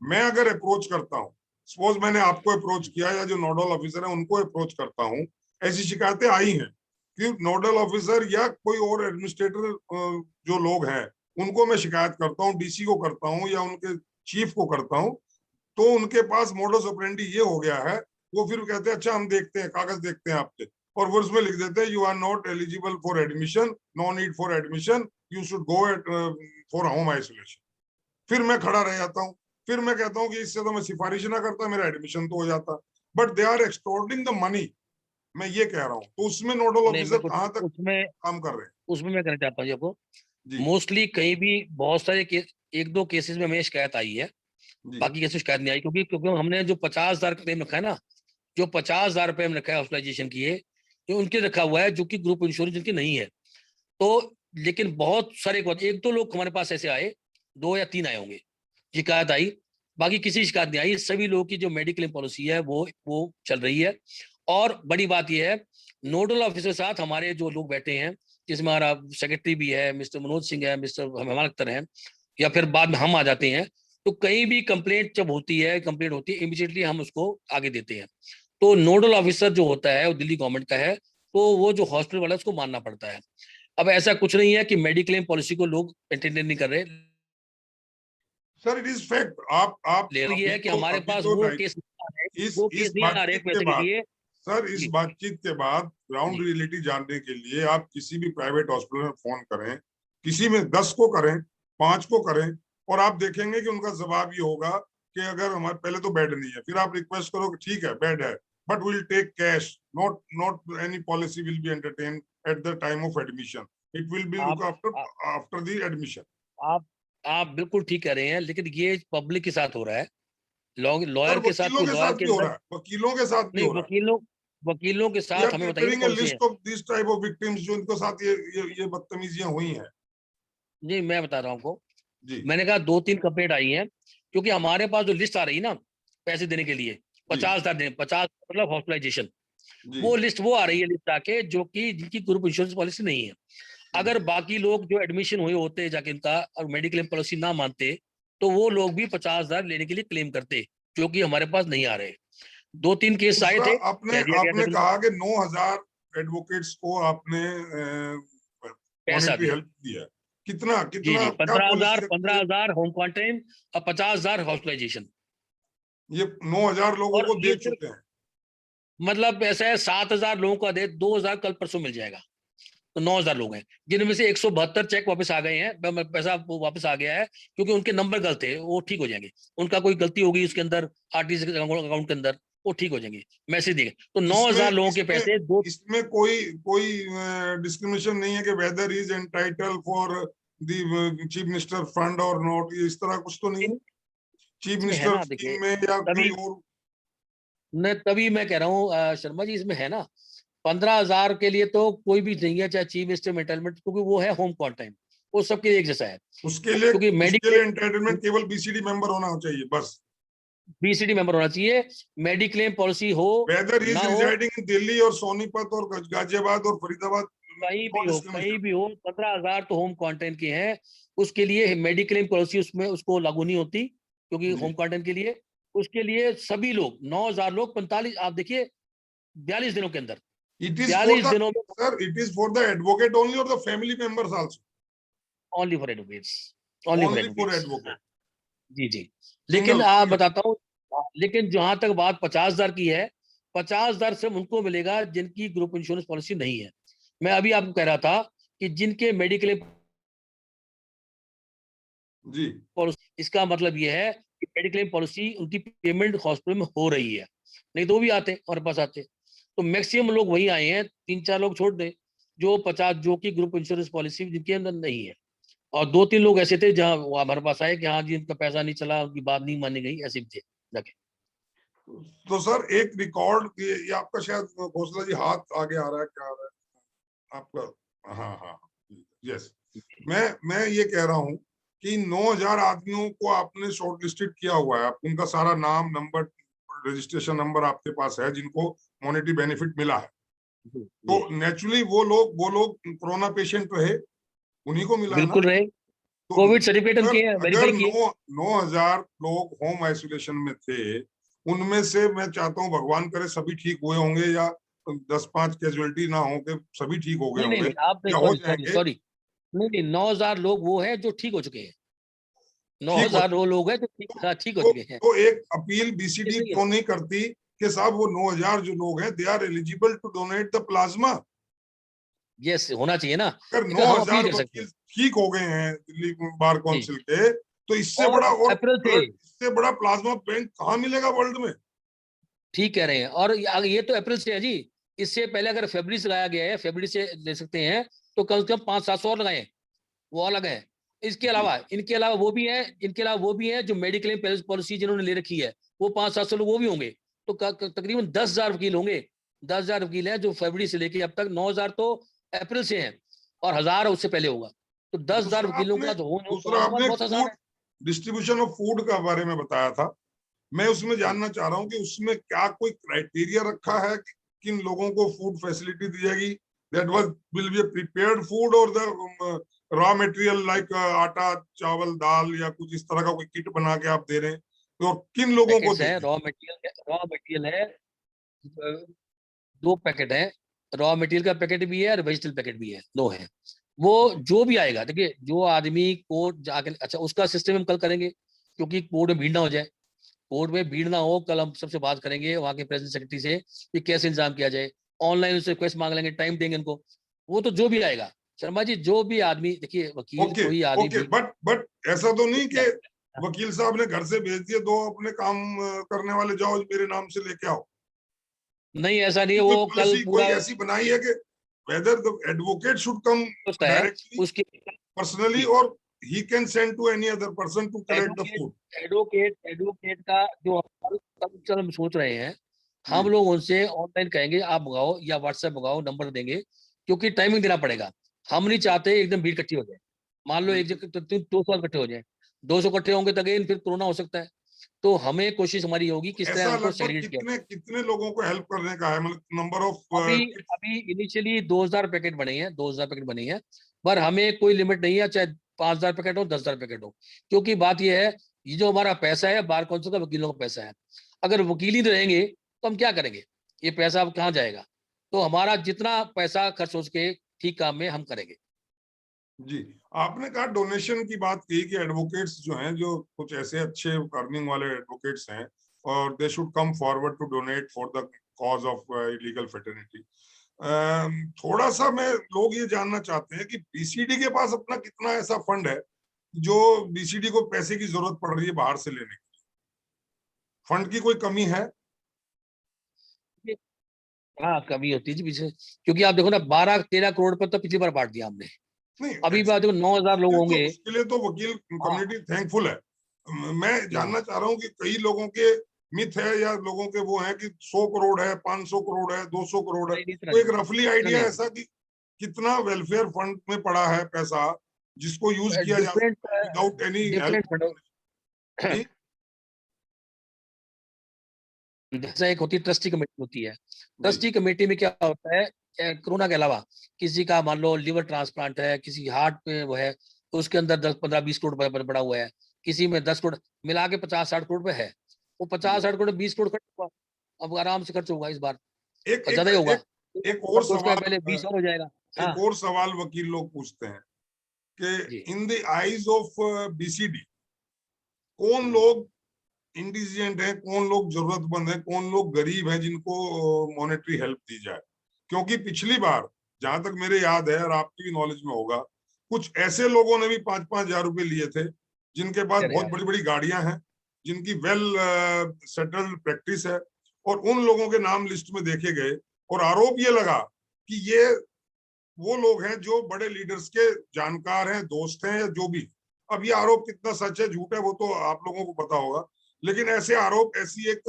Speaker 1: मैं अगर अप्रोच करता हूँ, सपोज मैंने आपको अप्रोच किया या जो नोडल ऑफिसर है उनको अप्रोच करता हूँ, ऐसी शिकायतें आई हैं कि नोडल ऑफिसर या कोई और एडमिनिस्ट्रेटर जो लोग हैं उनको मैं शिकायत करता हूँ, DC को करता हूँ या उनके चीफ को करता हूँ, तो उनके पास मोडस ऑपरेंडी ये हो गया है, वो फिर कहते हैं अच्छा हम देखते हैं, कागज देखते हैं आपके, और वो उसमें लिख देते हैं you are not eligible for admission, no need for admission, you should go at for home isolation. फिर मैं खड़ा रह जाता हूँ, फिर मैं कहता हूँ कि इससे तो मैं सिफारिश ना करता, मेरा एडमिशन तो हो जाता, but they are extorting the money. मैं ये कह रहा हूँ, तो उसमें नोडल
Speaker 2: नहीं
Speaker 1: ऑफिसर
Speaker 2: मैं कुछ
Speaker 1: कहाँ तक
Speaker 2: उसमें
Speaker 1: काम कर रहे हैं?
Speaker 2: उसमें मैं कहना चाहता हूँ जी आपको,
Speaker 1: जी
Speaker 2: मोस्टली कहीं भी बहुत सारे केस, 1-2 केसेस में हमें शिकायत आई है,
Speaker 1: जी
Speaker 2: बाकी केसेस शिकायत नहीं आई, क्योंकि हमने जो 50,000 क्लेम रखा है ना, जो 50,000 रुपए में रखा है हॉस्पिटलाइजेशन की, ये उनके रखा हुआ है जो कि ग्रुप इंश्योरेंस जिनकी नहीं है। तो लेकिन बहुत सारे एक दो लोग हमारे पास ऐसे आए, 2 या 3 आए होंगे, शिकायत आई, बाकी किसी शिकायत नहीं आई। सभी लोगों की जो मेडिक्लेम पॉलिसी है वो चल रही है। और बड़ी बात यह है, नोडल ऑफिसर के साथ हमारे जो लोग बैठे हैं, जिसमें हमारा सेक्रेटरी भी है, मिस्टर मनोज सिंह है, मिस्टर हेमंत अख्तर है, या फिर बाद में हम आ जाते हैं, तो कहीं भी कंप्लेंट जब होती है, कंप्लेंट होती है, इमीडिएटली हम उसको आगे देते हैं। तो नोडल ऑफिसर जो होता है वो दिल्ली गवर्नमेंट का है, तो वो जो हॉस्पिटल वाला है उसको मानना पड़ता है। अब ऐसा कुछ नहीं है कि मेडिक्लेम पॉलिसी को लोग मेंटेन नहीं कर रहे।
Speaker 1: Sir it is fact. आप
Speaker 2: ये है कि हमारे
Speaker 1: अभी
Speaker 2: पास
Speaker 1: तो
Speaker 2: वो
Speaker 1: राइट,
Speaker 2: केस नहीं आ रहे,
Speaker 1: इस
Speaker 2: वो केस
Speaker 1: इस
Speaker 2: नहीं आ रहे
Speaker 1: बातचीत के
Speaker 2: पैसे के
Speaker 1: बाद,
Speaker 2: लिए।
Speaker 1: सर इस
Speaker 2: जी
Speaker 1: बातचीत के बाद ग्राउंड
Speaker 2: जी
Speaker 1: रियलिटी जानने के लिए आप किसी भी प्राइवेट हॉस्पिटल में फोन करें, किसी में 10 को करें, 5 को करें, और आप देखेंगे कि उनका जवाब ये होगा कि अगर हमारे पहले तो बेड नहीं है, फिर आप रिक्वेस्ट करो कि ठीक है बेड है, but will take cash, not not any policy will be entertain at the time of admission, it will be look
Speaker 2: आप
Speaker 1: आफ्टर आफ्टर द एडमिशन।
Speaker 2: आप आप बिल्कुल ठीक कह रहे हैं, लेकिन ये पब्लिक के साथ हो रहा है,
Speaker 1: सर
Speaker 2: लॉयर के साथ,
Speaker 1: वकीलों
Speaker 2: कोई
Speaker 1: के
Speaker 2: लॉयर
Speaker 1: साथ
Speaker 2: के
Speaker 1: भी हो
Speaker 2: अंदर
Speaker 1: रहा है, वकीलों के साथ भी
Speaker 2: नहीं।
Speaker 1: हो रहा है।
Speaker 2: वकीलों के
Speaker 1: वी आर
Speaker 2: साथ हमें बताइए ना
Speaker 1: प्रिपेयरिंग ए
Speaker 2: कौन से हैं।
Speaker 1: List of this type of victims जो इनके साथ ये बदतमीजियां हुई हैं।
Speaker 2: जी मैं बता रहा हूँ आपको,
Speaker 1: जी
Speaker 2: मैंने कहा 2-3 कंप्लेंट आई हैं, क्योंकि हमारे पास जो लिस्ट आ रही है ना पैसे देने के लिए,
Speaker 1: जी
Speaker 2: 50,000 देने, 50 मतलब हॉस्पिटलाइजेशन,
Speaker 1: जी
Speaker 2: वो लिस्ट वो आ रही है लिस्ट आके, जो कि जिनकी ग्रुप इंश्योरेंस पॉलिसी नहीं है। अगर बाकी लोग जो एडमिशन हुए होते जाके इनका और मेडिक्लेम पॉलिसी ना मानते, तो वो लोग भी 50,000 लेने के लिए क्लेम करते, जो कि हमारे पास नहीं आ रहे। 2-3 केस आए
Speaker 1: दूसरा,
Speaker 2: थे,
Speaker 1: आपने
Speaker 2: कह दिया गया था
Speaker 1: आपने
Speaker 2: बिल्कुल
Speaker 1: कहा कि 9,000 एडवोकेट्स को आपने
Speaker 2: पैसा
Speaker 1: मॉनेटरी
Speaker 2: दिया।
Speaker 1: हेल्प दिया। कितना
Speaker 2: जी
Speaker 1: कितना
Speaker 2: जी,
Speaker 1: क्या पॉलिसी
Speaker 2: 15,000
Speaker 1: सेक्टर है?
Speaker 2: 15,000 होम क्वारंटाइन और 50,000 हॉस्पिटलाइजेशन।
Speaker 1: ये 9,000 लोगों
Speaker 2: और
Speaker 1: को
Speaker 2: ये
Speaker 1: दे
Speaker 2: सिर्फ
Speaker 1: चुके हैं।
Speaker 2: मतलब ऐसा है, 7,000 लोगों का दे, 2,000 कल परसों मिल जाएगा, तो 9,000 लोग हैं, जिनमें से 172 चेक वापस आ गए हैं, पैसा वापस आ गया है, क्योंकि उनके नंबर गलत थे, वो ठीक हो जाएंगे। उनका कोई गलती होगी उसके अंदर, आरटीसी अकाउंट के अंदर, वो ठीक हो जाएंगे, मैसेज देंगे। तो
Speaker 1: इसमें
Speaker 2: 9,000 लोगों के
Speaker 1: इसमें
Speaker 2: पैसे दो।
Speaker 1: इसमें कोई कोई डिस्क्रिमिनेशन नहीं है कि whether is entitle for the chief minister fund और नॉट, इस तरह कुछ तो नहीं? चीफ
Speaker 2: इसमें है
Speaker 1: मिनिस्टर
Speaker 2: ना, देखिए,
Speaker 1: स्कीम में या कोई
Speaker 2: तभी
Speaker 1: और?
Speaker 2: तभी मैं कह रहा हूँ शर्मा जी, इसमें है ना, 15,000 के लिए तो कोई भी नहीं है, चाहे चीफ मिनिस्टर मेंटलमेंट, क्योंकि वो है होम क्वारंटाइन, वो सबके लिए एक जैसा है।
Speaker 1: उसके लिए
Speaker 2: क्योंकि
Speaker 1: उसके लिए
Speaker 2: मेडिक्लेम,
Speaker 1: एंटाइटलमेंट केवल बीसीडी मेंबर होना चाहिए बस।
Speaker 2: बीसीडी मेंबर होना चाहिए, मेडिक्लेम पॉलिसी हो
Speaker 1: वेदर
Speaker 2: ना
Speaker 1: इज
Speaker 2: हो,
Speaker 1: रिजाइडिंग इन दिल्ली और सोनीपत और गाजियाबाद और फरीदाबाद,
Speaker 2: कहीं
Speaker 1: नो
Speaker 2: भी हो, कहीं
Speaker 1: डिस्क्रिमिनेशन।
Speaker 2: भी हो, 15,000 तो होम क्वारंटाइन के हैं। उसके लिए मेडिक्लेम पॉलिसी उसमें उसको लागू नहीं होती, क्योंकि
Speaker 1: जी
Speaker 2: होम क्वारंटाइन के लिए, उसके लिए सभी लोग 9,000 लोग 45, आप देखिए 42 दिनों के अंदर,
Speaker 1: इट इज फॉर
Speaker 2: 42
Speaker 1: द,
Speaker 2: दिनों में,
Speaker 1: sir it is for the advocate only और the family members also?
Speaker 2: Only for advocates, only for
Speaker 1: only for
Speaker 2: advocates.
Speaker 1: Advocate,
Speaker 2: जी जी। लेकिन
Speaker 1: सिंगल
Speaker 2: आप
Speaker 1: सिंगल।
Speaker 2: बताता हूँ, लेकिन जहां तक बात 50,000 की है, 50,000 सिर्फ उनको मिलेगा जिनकी ग्रुप इंश्योरेंस पॉलिसी नहीं है। मैं अभी आपको कह रहा था कि जिनके मेडिक्लेम
Speaker 1: जी
Speaker 2: पॉलिसी, इसका मतलब ये है कि मेडिक्लेम पॉलिसी उनकी पेमेंट हॉस्पिटल में हो रही है, नहीं तो वो भी आते हमारे पास आते। तो मैक्सिमम लोग वही आए हैं, 3-4 लोग छोड़ दे, जो 50 जो कि ग्रुप इंश्योरेंस पॉलिसी जिनके अंदर नहीं है। और 2-3 लोग ऐसे थे जहाँ वो हमारे पास आए कि हाँ जी इनका पैसा नहीं चला, उनकी बात नहीं मानी गई, ऐसे भी थे जाके।
Speaker 1: तो सर एक रिकॉर्ड, ये आपका शायद घोषला जी हाथ आगे आ रहा है, क्या आ रहा है आपका? हाँ हाँ, यस। मैं ये कह रहा हूँ कि 9,000 आदमियों को आपने शॉर्ट लिस्टेड किया हुआ है, आप उनका सारा नाम नंबर रजिस्ट्रेशन नंबर आपके पास है जिनको मॉनेटरी बेनिफिट मिला है।
Speaker 2: जी
Speaker 1: तो
Speaker 2: जी,
Speaker 1: नेचुरली वो लोग कोरोना पेशेंट रहे, उन्हीं को मिला ना।
Speaker 2: बिल्कुल रहे,
Speaker 1: तो
Speaker 2: कोविड सर्टिफिकेट
Speaker 1: अगर
Speaker 2: उनके
Speaker 1: अगर
Speaker 2: वेरीफाई किए।
Speaker 1: 9,000 लोग होम आइसोलेशन में थे, उनमें से मैं चाहता हूँ भगवान करे सभी ठीक हुए होंगे, या 10-5 कैजुअलिटी ना हो के सभी ठीक हो गए
Speaker 2: नहीं नहीं
Speaker 1: होंगे
Speaker 2: नहीं, आप नहीं,
Speaker 1: या हो
Speaker 2: सॉरी सॉरी
Speaker 1: जाएंगे,
Speaker 2: सॉरी, नहीं नहीं, 9,000 लोग वो हैं जो ठीक हो चुके हैं, नौ
Speaker 1: ठीक हो।
Speaker 2: हजार वो लोग हैं जो ठीक, हाँ, ठीक हो
Speaker 1: तो,
Speaker 2: चुके हैं।
Speaker 1: तो एक अपील बीसीडी
Speaker 2: इसलिए
Speaker 1: क्यों नहीं करती कि साहब वो 9,000 जो लोग हैं they are eligible to donate the plasma?
Speaker 2: Yes, होना चाहिए ना,
Speaker 1: अगर
Speaker 2: लेकिन हम अपील
Speaker 1: 9,000
Speaker 2: कर सकते
Speaker 1: वकील
Speaker 2: हैं।
Speaker 1: ठीक हो गए हैं दिल्ली बार
Speaker 2: जी,
Speaker 1: काउंसिल के, तो इससे
Speaker 2: और
Speaker 1: बड़ा और
Speaker 2: अप्रैल से,
Speaker 1: ब्लड, इससे बड़ा प्लाज्मा बैंक कहाँ मिलेगा वर्ल्ड में?
Speaker 2: ठीक कह रहे हैं, और ये तो अप्रैल से है जी, इससे पहले अगर फरवरी से लगाया गया है, फरवरी से ले सकते हैं, तो कम से कम 500-700 और लगाए, वो अलग है। इसके
Speaker 1: जी
Speaker 2: अलावा, इनके अलावा वो भी है, इनके अलावा वो भी है जो मेडिक्लेम पॉलिसी जिन्होंने ले रखी है, वो 500-700 लोग वो भी होंगे। तो तकरीबन 10,000 वकील होंगे, 10,000 वकील हैं जो फरवरी से लेके अब तक, 9,000 तो अप्रैल से हैं। और 1000 उससे पहले होगा, तो 10,000 वकीलों का तो
Speaker 1: दूसरा आपने
Speaker 2: बहुत आसान है।
Speaker 1: डिस्ट्रीब्यूशन ऑफ फूड का बारे में बताया था। मैं उसमें जानना चाह रहा हूँ कि उसमें क्या कोई क्राइटेरिया रखा है कि किन लोगों को फूड फैसिलिटी दी जाएगी? That was will be prepared food और द रॉ मटेरियल लाइक आटा, चावल, दाल या कुछ इस तरह का कोई किट बना के आप दे रहे हैं, तो किन लोगों को
Speaker 2: पैकेट्स
Speaker 1: दे
Speaker 2: है,
Speaker 1: रहे हैं?
Speaker 2: रॉ मटेरियल है, 2 पैकेट है, रॉ मटेरियल का पैकेट भी है और वेजिटल पैकेट भी है, 2 है। वो जो भी आएगा, देखिए जो आदमी कोर्ट जाके, अच्छा उसका सिस्टम हम कल करेंगे, क्योंकि कोर्ट में भीड़ ना हो जाए, कोर्ट में भीड़ ना हो, कल हम सबसे बात करेंगे वहां के प्रेसिडेंट सेक्रेटरी से कि कैसे इंतजाम किया जाए, ऑनलाइन उससे रिक्वेस्ट मांग लेंगे, टाइम देंगे उनको, वो तो जो भी आएगा शर्मा जी, जो भी आदमी, देखिए वकील
Speaker 1: ओके,
Speaker 2: कोई आदमी
Speaker 1: ओके,
Speaker 2: भी
Speaker 1: बट ऐसा तो नहीं कि
Speaker 2: आएगा।
Speaker 1: वकील साहब ने घर से भेज दिए, दो अपने काम करने वाले जाओ मेरे नाम से लेके आओ?
Speaker 2: नहीं ऐसा नहीं है,
Speaker 1: कोई
Speaker 2: वो कल
Speaker 1: पॉलिसी कोई
Speaker 2: पूरा
Speaker 1: ऐसी बनाई है कि whether the advocate should come
Speaker 2: होता है
Speaker 1: directly, directly,
Speaker 2: उसके।
Speaker 1: personally,
Speaker 2: जी,
Speaker 1: or he can send to any other person to collect the
Speaker 2: advocate
Speaker 1: food?
Speaker 2: Advocate का जो हम सोच रहे हैं, हम
Speaker 1: जी,
Speaker 2: लोग उनसे ऑनलाइन कहेंगे आप भगाओ या व्हाट्सएप भगाओ, नंबर देंगे, क्योंकि टाइमिंग देना पड़ेगा। हम नहीं चाहते एकदम भीड़ इकट्ठी हो जाए, मान लो एक
Speaker 1: बिल्कुल।
Speaker 2: जगह 200 इकट्ठे हो जाए, 200 इकट्ठे होंगे तो अगेन फिर कोरोना हो सकता है। तो हमें कोशिश हमारी होगी किस तरह
Speaker 1: ऐसा
Speaker 2: उनको
Speaker 1: लगभग
Speaker 2: सेग्रीगेट किया।
Speaker 1: कितने कितने लोगों को हेल्प करने का है, मतलब नंबर ऑफ
Speaker 2: अभी
Speaker 1: किट्स?
Speaker 2: अभी इनिशियली 2000 पैकेट बने हैं, 2000 पैकेट बने हैं, पर हमें कोई लिमिट नहीं है, चाहे 5000 पैकेट हो, 10,000 पैकेट हो, क्योंकि बात यह है, ये जो हमारा पैसा है बार काउंसिल का, वकीलों का पैसा है, अगर वकील ही रहेंगे तो हम क्या करेंगे, ये पैसा अब कहाँ जाएगा? तो हमारा जितना पैसा खर्च हो सके ठीक काम में हम करेंगे।
Speaker 1: जी, आपने कहा डोनेशन की बात की कि एडवोकेट्स जो हैं, जो कुछ ऐसे अच्छे अर्निंग वाले एडवोकेट्स हैं, और they should come forward to donate for the cause of illegal fraternity. थोड़ा सा मैं लोग ये जानना चाहते हैं कि बीसीडी के पास अपना कितना ऐसा फंड है जो बीसीडी को पैसे की जरूरत पड़ रही है बाहर से लेने की? फंड की कोई कमी है?
Speaker 2: हाँ कमी होती है जी पीछे, क्योंकि आप देखो ना 12-13 करोड़ पर तो पिछली बार बांट दिया हमने,
Speaker 1: नहीं,
Speaker 2: अभी बात देखो 9,000 लोग होंगे।
Speaker 1: उसके लिए तो वकील
Speaker 2: हाँ
Speaker 1: कम्युनिटी थैंकफुल है। मैं जानना चाह रहा हूँ कि कई लोगों के मिथ है या लोगों के वो है कि 100 करोड़ है, 500 करोड़ है, 200 करोड़ है,
Speaker 2: नहीं, इतना
Speaker 1: तो
Speaker 2: नहीं,
Speaker 1: एक रफली
Speaker 2: इतना
Speaker 1: आइडिया
Speaker 2: नहीं
Speaker 1: ऐसा कि कितना वेलफेयर फंड में पड़ा है पैसा जिसको यूज
Speaker 2: है,
Speaker 1: किया जा
Speaker 2: डिफरेंट
Speaker 1: सकता है विदाउट एनी
Speaker 2: डिफरेंट
Speaker 1: हेल्प? जी,
Speaker 2: जैसा एक होती है ट्रस्टी कमेटी होती है,
Speaker 1: जी,
Speaker 2: ट्रस्टी कमेटी में क्या होता है, कोरोना के अलावा किसी का मान लो लिवर ट्रांसप्लांट है, किसी हार्ट पे वो है, तो उसके अंदर 10-15-20 करोड़ पड़ा हुआ है, किसी में 10 करोड़, मिला के 50-60 करोड़ पे है, वो
Speaker 1: जी।
Speaker 2: 50-60 करोड़ 20 करोड़ खर्च हुआ, अब आराम से खर्च होगा इस बार,
Speaker 1: एक
Speaker 2: और
Speaker 1: एक
Speaker 2: ज्यादा ही होगा,
Speaker 1: एक एक और
Speaker 2: तो उसका
Speaker 1: सवाल,
Speaker 2: पहले 20 और हो जाएगा। हाँ
Speaker 1: एक और सवाल वकील लोग पूछते हैं
Speaker 2: जी।
Speaker 1: कि in the eyes of BCD कौन
Speaker 2: हम्म,
Speaker 1: लोग इंडिजेंट है, कौन लोग जरूरतमंद है, कौन लोग गरीब हैं जिनको मॉनेटरी हेल्प दी जाए? क्योंकि पिछली बार जहां तक मेरे याद है और आपकी भी नॉलेज में होगा, कुछ ऐसे लोगों ने भी 5-5 हजार रुपए लिए थे जिनके पास
Speaker 2: अरे
Speaker 1: बहुत
Speaker 2: यार,
Speaker 1: बड़ी बड़ी गाड़ियां हैं, जिनकी वेल सेटल्ड प्रैक्टिस है, और उन लोगों के नाम लिस्ट में देखे गए, और आरोप ये लगा कि ये वो लोग हैं जो बड़े लीडर्स के जानकार हैं, दोस्त हैं, या जो भी। अब ये आरोप कितना सच है झूठ है वो तो आप लोगों को पता होगा, लेकिन ऐसे आरोप, ऐसी एक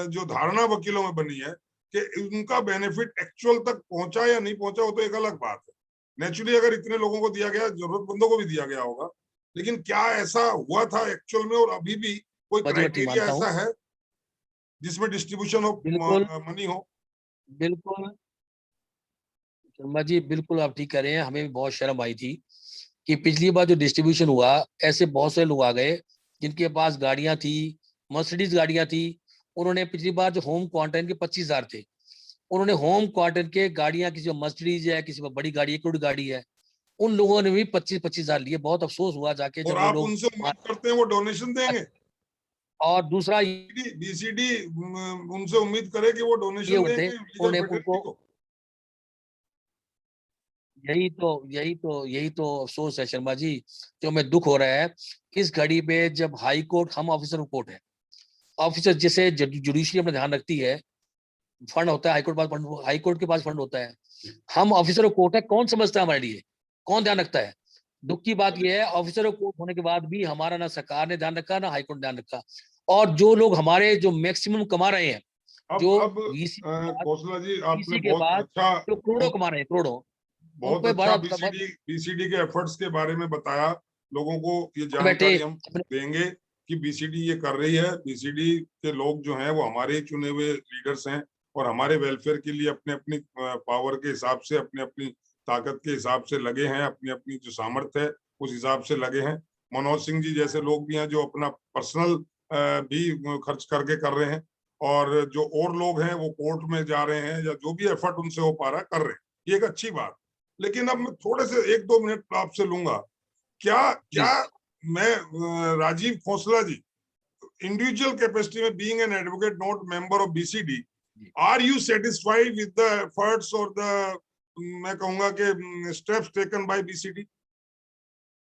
Speaker 1: जो धारणा वकीलों में बनी है कि उनका बेनिफिट एक्चुअल तक पहुंचा या नहीं पहुंचा वो तो एक अलग बात है। नेचुरली अगर इतने लोगों को दिया गया, जरूरतमंदों को भी दिया गया होगा, लेकिन क्या ऐसा हुआ था एक्चुअल में, और अभी भी कोई
Speaker 2: मैं ठीक
Speaker 1: क्राइटेरिया
Speaker 2: मानता हूँ,
Speaker 1: ऐसा है जिसमें डिस्ट्रीब्यूशन ऑफ
Speaker 2: बिल्कुल
Speaker 1: मनी हो?
Speaker 2: बिल्कुल शर्मा जी, बिल्कुल आप ठीक कह रहे हैं, हमें भी बहुत शर्म आई थी कि पिछली बार जो डिस्ट्रीब्यूशन हुआ, ऐसे बहुत से लोग आ गए जिनके पास गाड़ियां थी, मर्सिडीज गाड़ियां थी, उन्होंने पिछली बार जो होम क्वारंटाइन के 25,000 थे, उन्होंने होम क्वारंटाइन के गाड़ियां, किसी में मर्सिडीज है, किसी में बड़ी गाड़ी, 1 करोड़ गाड़ी है, उन लोगों ने भी 25-25,000 लिए। बहुत अफसोस हुआ जाके
Speaker 1: और
Speaker 2: जब वो
Speaker 1: आप
Speaker 2: लोग
Speaker 1: उनसे उम्मीद करते हैं वो डोनेशन देंगे?
Speaker 2: और दूसरा
Speaker 1: बीसीडी उनसे उम्मीद करे कि वो
Speaker 2: ये
Speaker 1: डोनेशन
Speaker 2: हुए थे,
Speaker 1: देंगे लीगल
Speaker 2: उन्होंने
Speaker 1: फ्रेटर्निटी
Speaker 2: उनको,
Speaker 1: को?
Speaker 2: यही तो अफसोस है शर्मा जी, जो हमें दुख हो रहा है इस घड़ी पे, जब हाई कोर्ट, हम ऑफिसर कोर्ट है, ऑफिसर जैसे जुडिशरी अपना ध्यान रखती है, फंड होता है हाई कोर्ट के पास, फंड हाई कोर्ट के पास फंड होता है, हम ऑफिसर कोर्ट है, कौन समझता है हमारे लिए, कौन ध्यान रखता है? दुख की बात यह है, ऑफिसर कोर्ट होने के बाद भी हमारा ना सरकार ने ध्यान रखा, ना हाई कोर्ट ने ध्यान रखा, और जो लोग हमारे जो मैक्सिमम कमा रहे हैं,
Speaker 1: अब
Speaker 2: जो
Speaker 1: अब
Speaker 2: वीसी के बाद
Speaker 1: कौशला जी, आपने
Speaker 2: वीसी के
Speaker 1: बहुत
Speaker 2: बाद
Speaker 1: अच्छा,
Speaker 2: जो करोड़ों
Speaker 1: बहुत
Speaker 2: कमा रहे हैं, करोड़ों,
Speaker 1: बहुत
Speaker 2: कोई
Speaker 1: अच्छा
Speaker 2: बड़ा
Speaker 1: बीसीडी के एफर्ट्स के बारे में बताया। लोगों को ये
Speaker 2: बैठे
Speaker 1: जानकारी हम देंगे कि बीसीडी ये कर रही है। बीसीडी के लोग जो हैं वो हमारे ही चुने हुए लीडर्स हैं और हमारे वेलफेयर के लिए अपने अपनी पावर के हिसाब से, अपने अपनी ताकत के हिसाब से लगे हैं, अपनी अपनी जो सामर्थ्य है उस हिसाब से लगे हैं। मनोज सिंह जी जैसे लोग भी हैं जो अपना पर्सनल भी खर्च करके कर रहे हैं, और जो और लोग हैं वो कोर्ट में जा रहे हैं या जो भी एफर्ट उनसे हो पा रहा है कर रहे हैं। ये एक अच्छी बात। लेकिन अब मैं थोड़े से 1-2 मिनट आपसे लूंगा। क्या क्या
Speaker 2: प्लीज।
Speaker 1: मैं राजीव खोसला जी, इंडिविजुअल कैपेसिटी में being an advocate not member of BCD, are you satisfied with the efforts और द, मैं कहूंगा कि स्टेप्स टेकन बाय बीसीडी?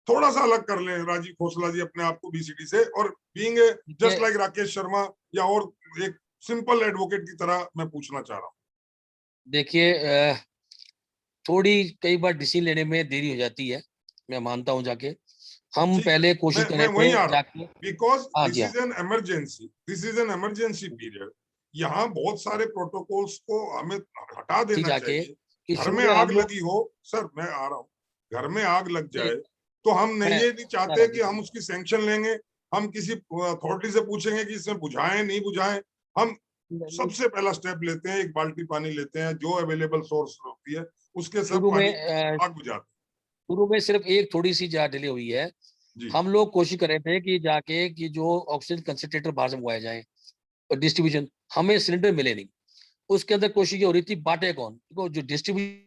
Speaker 1: थोड़ा सा अलग कर लें राजीव खोसला जी अपने आप को बीसीडी से, और being just like Rakesh Sharma या और एक सिंपल एडवोकेट की तरह मैं पूछना चाह रहा हूँ।
Speaker 2: देखिए, थोड़ी कई बार डिसीजन लेने में देरी हो जाती है, मैं मानता हूं। जाके हम
Speaker 1: ठीक है,
Speaker 2: पहले कोशिश कर
Speaker 1: मैं
Speaker 2: रहे
Speaker 1: वहीं
Speaker 2: थे
Speaker 1: आ रहा हूँ,
Speaker 2: जाके।
Speaker 1: बिकॉज
Speaker 2: हाँ
Speaker 1: दिस
Speaker 2: जी, हाँ।
Speaker 1: Is an emergency, this is an emergency period. यहाँ बहुत सारे प्रोटोकॉल्स को हमें हटा
Speaker 2: थी
Speaker 1: देना
Speaker 2: जाके
Speaker 1: चाहिए।
Speaker 2: कि
Speaker 1: घर
Speaker 2: शुरू
Speaker 1: में
Speaker 2: में
Speaker 1: आग
Speaker 2: हम लोग
Speaker 1: लगी हो, सर मैं आ रहा हूँ, घर में आग लग जाए
Speaker 2: नहीं,
Speaker 1: तो हम नहीं,
Speaker 2: मैं
Speaker 1: ये नहीं
Speaker 2: बता
Speaker 1: चाहते
Speaker 2: रहा
Speaker 1: कि हम उसकी सैंक्शन लेंगे, हम किसी अथॉरिटी से पूछेंगे कि इसमें बुझाएं नहीं बुझाएं। हम
Speaker 2: हूँ।
Speaker 1: सबसे पहला स्टेप लेते हैं, एक बाल्टी पानी लेते हैं, जो अवेलेबल सोर्स होती है उसके सब
Speaker 2: शुरू
Speaker 1: पानी
Speaker 2: में
Speaker 1: आग बुझाते
Speaker 2: शुरू में सिर्फ एक थोड़ी सी जहाँ डिले हुई है।
Speaker 1: हैं जी।
Speaker 2: हम लोग कोशिश कर रहे थे कि जाके कि जो ऑक्सीजन कंसंट्रेटर बाहर से मंगवाए जाए और डिस्ट्रीब्यूशन, हमें सिलेंडर मिले नहीं। उसके अंदर कोशिश ये हो रही थी बांटे कौन, तो जो डिस्ट्रीब्यूशन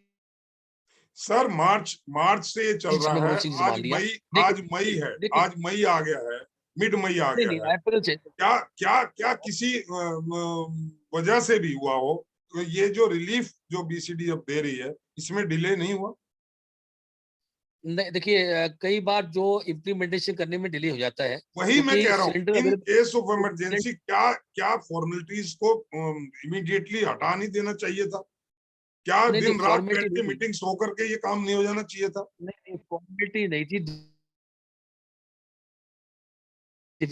Speaker 1: सर मार्च मार्च से ये चल
Speaker 2: हमने
Speaker 1: रहा है।
Speaker 2: मनोज सिंह से
Speaker 1: आज
Speaker 2: संभाल लिया।
Speaker 1: मई,
Speaker 2: देखिए
Speaker 1: आज मई है,
Speaker 2: देखिए
Speaker 1: आज मई आ गया है, मिड मई आ
Speaker 2: नहीं
Speaker 1: गया
Speaker 2: नहीं,
Speaker 1: है।
Speaker 2: अप्रैल से
Speaker 1: क्या क्या क्या किसी वजह से भी हुआ हो तो ये जो रिलीफ जो बीसीडी अब दे रही है इसमें डिले नहीं हुआ?
Speaker 2: नहीं। देखिए, कई बार जो इम्प्लीमेंटेशन करने में डिले हो जाता है
Speaker 1: वही मैं
Speaker 2: क्योंकि
Speaker 1: कह रहा हूँ,
Speaker 2: cylinder
Speaker 1: in case of
Speaker 2: available.
Speaker 1: Emergency क्या क्या फॉर्मेलिटीज को इमीडिएटली हटा नहीं देना चाहिए था? क्या
Speaker 2: नहीं नहीं,
Speaker 1: दिन रात
Speaker 2: फॉर्मेलिटी
Speaker 1: बैठ
Speaker 2: नहीं
Speaker 1: के
Speaker 2: थी।
Speaker 1: मीटिंग्स होकर के ये काम नहीं हो जाना चाहिए था?
Speaker 2: नहीं नहीं, फॉर्मेलिटी नहीं थी,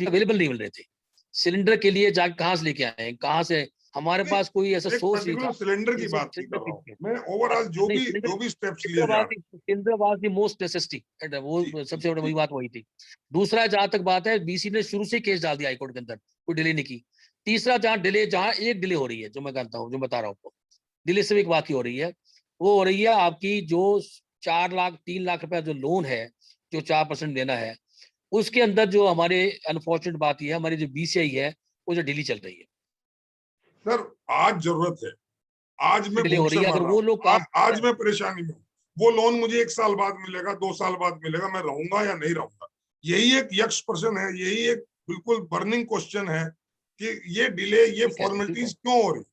Speaker 2: अवेलेबल नहीं मिल रहे थे। सिलेंडर के लिए जा कहाँ से लेके आए, कहाँ से? हमारे
Speaker 1: नहीं,
Speaker 2: पास कोई ऐसा
Speaker 1: एक
Speaker 2: सोर्स नहीं
Speaker 1: पर्टिकुलर
Speaker 2: था
Speaker 1: सिलेंडर
Speaker 2: कि
Speaker 1: की बात नहीं
Speaker 2: सिलेंडर
Speaker 1: कर रहा हूँ
Speaker 2: खरीद के।
Speaker 1: मैं, ओवरऑल
Speaker 2: नहीं, सिलेंडर
Speaker 1: जो भी स्टेप्स लिए
Speaker 2: सिलेंडर
Speaker 1: जा
Speaker 2: वाज
Speaker 1: रहे
Speaker 2: cylinder was the most necessity, वो
Speaker 1: हैं। जी
Speaker 2: सबसे बड़ी
Speaker 1: जी
Speaker 2: बात वही थी। दूसरा, जहां तक बात है, बीसी ने शुरू से केस डाल दिया हाईकोर्ट के अंदर, कोई डिले नहीं की। तीसरा, जहां एक डिले हो रही है, जो मैं कहता हूँ, जो बता रहा हूँ, डिले से एक बात की हो रही है, वो हो रही है आपकी जो 4 लाख 3 लाख रुपया जो लोन है, जो 4% देना है, उसके अंदर जो हमारे अनफॉर्चुनेट बात यह है, हमारी जो बीसीआई है वो जो डिले चल रही है,
Speaker 1: सर, आज जरूरत है, आज मैं
Speaker 2: डिले हो
Speaker 1: भूख
Speaker 2: रही
Speaker 1: से
Speaker 2: है।
Speaker 1: मर
Speaker 2: अगर
Speaker 1: रहा
Speaker 2: वो
Speaker 1: हूँ,
Speaker 2: लोग काम
Speaker 1: आज मैं परेशानी में हूँ। वो लोन मुझे 1 साल बाद मिलेगा, 2 साल बाद मिलेगा, मैं रहूंगा या नहीं रहूंगा? यही एक यक्ष प्रश्न है, यही एक बिल्कुल बर्निंग क्वेश्चन है कि ये डिले, ये
Speaker 2: ठीक है, ठीक है।
Speaker 1: फॉर्मेलिटीज क्यों हो रही?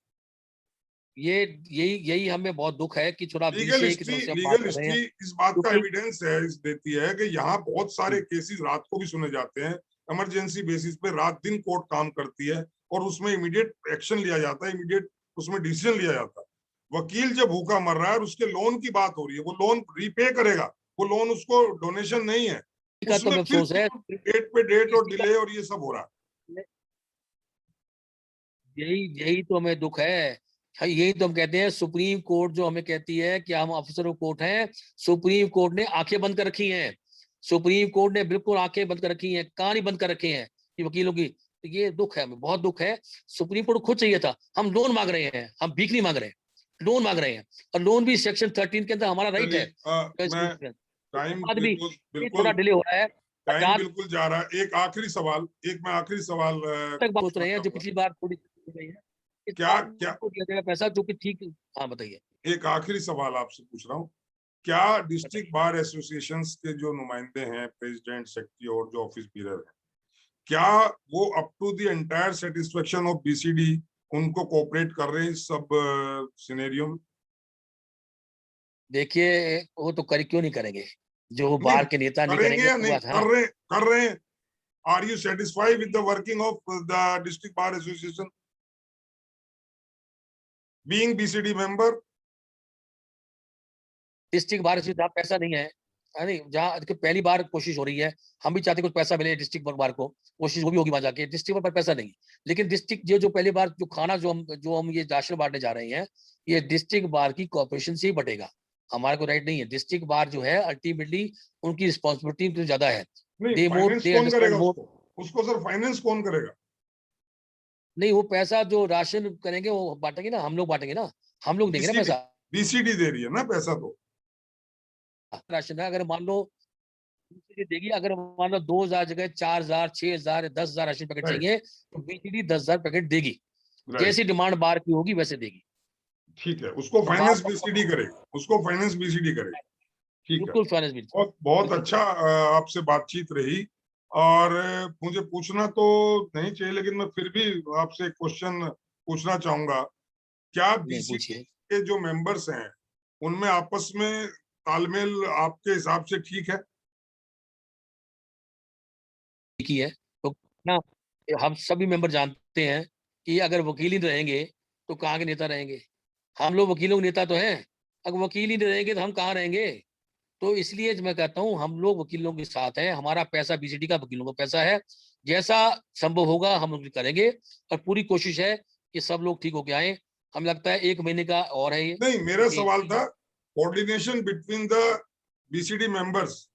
Speaker 2: ये यही यही हमें बहुत दुख है कि थोड़ा
Speaker 1: लीगल
Speaker 2: बीसीआई की
Speaker 1: हिस्ट्री,
Speaker 2: तरफ से हम बात
Speaker 1: लीगल
Speaker 2: कर रहे
Speaker 1: हिस्ट्री
Speaker 2: हैं,
Speaker 1: इस बात का
Speaker 2: क्योंकि
Speaker 1: एविडेंस है, इस देती है कि यहाँ बहुत सारे केसेस रात को भी सुने जाते हैं, इमरजेंसी बेसिस पे रात दिन कोर्ट काम करती है और उसमें इमीडिएट एक्शन लिया जाता है, इमीडिएट उसमें डिसीजन लिया जाता है। वकील जब भूखा मर रहा है और उसके लोन की बात हो रही है, वो लोन रीपे करेगा, वो लोन उसको डोनेशन नहीं है,
Speaker 2: का तो
Speaker 1: उसमें फिर
Speaker 2: अफसोस है।
Speaker 1: क्यों डेट पे डेट और
Speaker 2: इसी का
Speaker 1: डिले और ये सब हो रहा है?
Speaker 2: यही यही तो हमें दुख है। हाँ, यही तो हम कहते हैं, सुप्रीम कोर्ट जो हमें कहती है कि हम ऑफिसर ऑफ कोर्ट हैं, सुप्रीम कोर्ट ने आंखें बंद कर रखी हैं। सुप्रीम कोर्ट ने बिल्कुल आंखें बंद कर रखी हैं, कान ही बंद कर रखे हैं कि वकीलों की। तो ये दुख है, हमें बहुत दुख है। सुप्रीम कोर्ट को खुद चाहिए था, हम लोन मांग रहे हैं, हम भीख नहीं मांग रहे हैं, लोन मांग रहे हैं। और लोन भी सेक्शन 13 के अंदर हमारा राइट
Speaker 1: चलिए,
Speaker 2: है।
Speaker 1: मैं,
Speaker 2: उसके
Speaker 1: टाइम
Speaker 2: बाद भी
Speaker 1: बिल्कुल
Speaker 2: ये थोड़ा
Speaker 1: बिल्कुल
Speaker 2: डिले हो रहा है।
Speaker 1: टाइम
Speaker 2: जहां
Speaker 1: बिल्कुल जा रहा है। एक आखिरी सवाल, एक मैं आखिरी सवाल
Speaker 2: तक बात सोच
Speaker 1: पूछना
Speaker 2: रहे हैं, जो
Speaker 1: चाहूंगा।
Speaker 2: पिछली बार थोड़ी हो गई है, इस
Speaker 1: क्या
Speaker 2: बार
Speaker 1: क्या
Speaker 2: उनको दिया जाएगा पैसा जो कि ठीक। हाँ, बताइए
Speaker 1: एक आखिरी सवाल आपसे पूछ रहा हूँ, क्या डिस्ट्रिक्ट
Speaker 2: बताइए।
Speaker 1: बार एसोसिएशन के जो नुमाइंदे हैं, प्रेसिडेंट, सेक्रेटरी और जो ऑफिस बीरर हैं, क्या वो up to the entire satisfaction of BCD उनको कोऑपरेट कर रहे हैं इस सब सिनेरियो में?
Speaker 2: देखिए, वो तो कर क्यों नहीं करेंगे, जो
Speaker 1: नहीं,
Speaker 2: बाहर के नेता नहीं
Speaker 1: करेंगे
Speaker 2: करेंगे
Speaker 1: या
Speaker 2: वो
Speaker 1: नहीं
Speaker 2: बात। हाँ,
Speaker 1: कर रहे हैं? Are you satisfied with the working of the district bar association being BCD member?
Speaker 2: District bar से जहाँ पैसा नहीं है, नहीं, जहाँ देखिए पहली बार कोशिश हो रही है, हम भी चाहते हैं कुछ पैसा मिले डिस्ट्रिक्ट बार को, कोशिश वो भी होगी वहां जाके। डिस्ट्रिक्ट पर पैसा नहीं है, लेकिन डिस्ट्रिक्ट जो जो पहली बार जो खाना जो हम ये राशन बांटने जा रहे हैं, ये डिस्ट्रिक्ट बार की कॉर्पोरेशन से ही बटेगा। हमारे को राइट नहीं है। डिस्ट्रिक्ट बार जो है अल्टीमेटली उनकी रिस्पॉन्सिबिलिटी तो ज्यादा है।
Speaker 1: नहीं,
Speaker 2: दे मोर
Speaker 1: फाइनेंस
Speaker 2: दे
Speaker 1: कौन
Speaker 2: अंडरस्टैंड
Speaker 1: करेगा
Speaker 2: मोर।
Speaker 1: उसको सर फाइनेंस कौन करेगा?
Speaker 2: नहीं, वो पैसा जो राशन करेंगे वो बांटेंगे ना, हम लोग बांटेंगे ना, हम लोग देंगे ना
Speaker 1: बीसीडी
Speaker 2: पैसा।
Speaker 1: बीसीडी दे रही है ना पैसा तो।
Speaker 2: राशन है, अगर मान लो बीसीडी देगी, अगर मान लो 2,000 जगह 4,000, 6,000, 10,000 राशन पैकेट
Speaker 1: राइट,
Speaker 2: चाहिए तो बीसीडी 10,000 पैकेट देगी।
Speaker 1: राइट,
Speaker 2: जैसी डिमांड बार की होगी वैसे देगी।
Speaker 1: ठीक है, उसको
Speaker 2: तो बार
Speaker 1: फाइनेंस बीसीडी करेगा, उसको फाइनेंस बीसीडी करेगा। ठीक है,
Speaker 2: बिल्कुल फाइनेंस बिल।
Speaker 1: बहुत बहुत
Speaker 2: बिल्कुल
Speaker 1: अच्छा आपसे बातचीत रही। और मुझे पूछना तो नहीं चाहिए, लेकिन मैं फिर भी आपसे एक क्वेश्चन पूछना चाहूंगा। क्या
Speaker 2: नहीं,
Speaker 1: बीसीडी
Speaker 2: पूछिए।
Speaker 1: के जो मेंबर्स हैं उनमें आपस में तालमेल आपके हिसाब से ठीक है?
Speaker 2: ठीक ही है तो ना, हम सभी मेंबर जानते हैं कि अगर वकील ही रहेंगे तो कहाँ के नेता रहेंगे। हम लोग वकीलों के नेता तो हैं, अगर वकील ही नहीं रहेंगे तो हम कहाँ रहेंगे। तो इसलिए मैं कहता हूँ हम लोग वकीलों के साथ हैं, हमारा पैसा बीसीडी का वकीलों का पैसा है। जैसा संभव होगा हम लोग करेंगे और पूरी कोशिश है कि सब लोग ठीक होके आए। हमें लगता है 1 महीने का और है ये।
Speaker 1: नहीं, मेरा
Speaker 2: एक
Speaker 1: सवाल था coordination between the BCD members,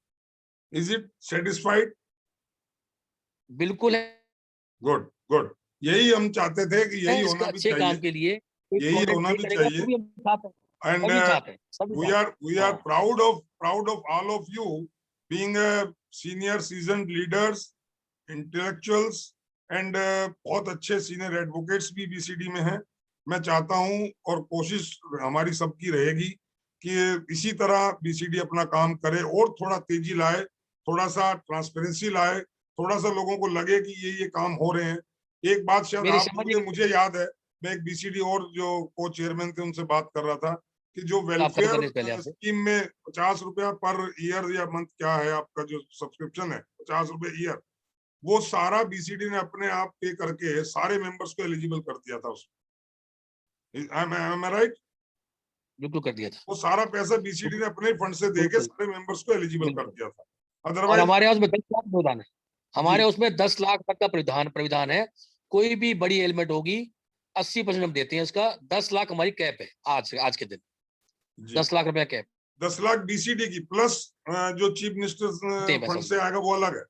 Speaker 1: is it satisfied?
Speaker 2: बिल्कुल है।
Speaker 1: गुड, गुड, यही हम चाहते थे कि यही
Speaker 2: इसका
Speaker 1: होना भी
Speaker 2: अच्छे काम
Speaker 1: चाहिए,
Speaker 2: के लिए कोई
Speaker 1: यही
Speaker 2: कमेंट
Speaker 1: होना
Speaker 2: नहीं
Speaker 1: भी
Speaker 2: करेगा,
Speaker 1: चाहिए।
Speaker 2: सभी हम साथ हैं।
Speaker 1: And
Speaker 2: सभी साथ हैं, सभी
Speaker 1: we
Speaker 2: साथ
Speaker 1: are
Speaker 2: हैं। हाँ,
Speaker 1: proud of all of you being senior seasoned leaders, intellectuals and बहुत अच्छे सीनियर एडवोकेट्स भी बीसीडी में हैं। मैं चाहता हूं और कोशिश हमारी सबकी रहेगी कि इसी तरह बीसीडी अपना काम करे और थोड़ा तेजी लाए, थोड़ा सा ट्रांसपेरेंसी लाए, थोड़ा सा लोगों को लगे कि ये काम हो रहे हैं। एक बात शायद
Speaker 2: मेरे
Speaker 1: आप
Speaker 2: समझ
Speaker 1: बोले, मुझे याद है, मैं एक बीसीडी और जो को चेयरमैन थे उनसे बात कर रहा था कि जो
Speaker 2: आप खत्म
Speaker 1: वेलफेयर
Speaker 2: करने से पहले आपसे।
Speaker 1: स्कीम में 50 रुपया पर ईयर या मंथ, क्या है आपका जो सब्सक्रिप्शन है, 50 रुपए ईयर, वो सारा बीसीडी ने अपने आप पे करके सारे मेंबर्स को एलिजिबल कर दिया था उसमें। am I right?
Speaker 2: बिल्कुल कर दिया था।
Speaker 1: वो सारा पैसा बीसीडी ने अपने फंड से देके
Speaker 2: बिल्कुल
Speaker 1: सारे मेंबर्स को एलिजिबल कर
Speaker 2: बिल्कुल।
Speaker 1: दिया था।
Speaker 2: और
Speaker 1: अदरवाइज
Speaker 2: हमारे यहाँ उसमें 10 लाख प्रावधान है।
Speaker 1: जी,
Speaker 2: हमारे उसमें 10 लाख तक का प्रावधान प्रावधान है। कोई भी बड़ी एलिमेंट होगी 80% हम देते हैं उसका। 10 लाख हमारी कैप है आज के दिन।
Speaker 1: जी,
Speaker 2: 10 लाख रुपया कैप
Speaker 1: 10 लाख बीसीडी की प्लस जो चीफ
Speaker 2: देते
Speaker 1: मिनिस्टर
Speaker 2: हैं पैसा
Speaker 1: फंड
Speaker 2: उसमें।
Speaker 1: से आएगा वो अलग है।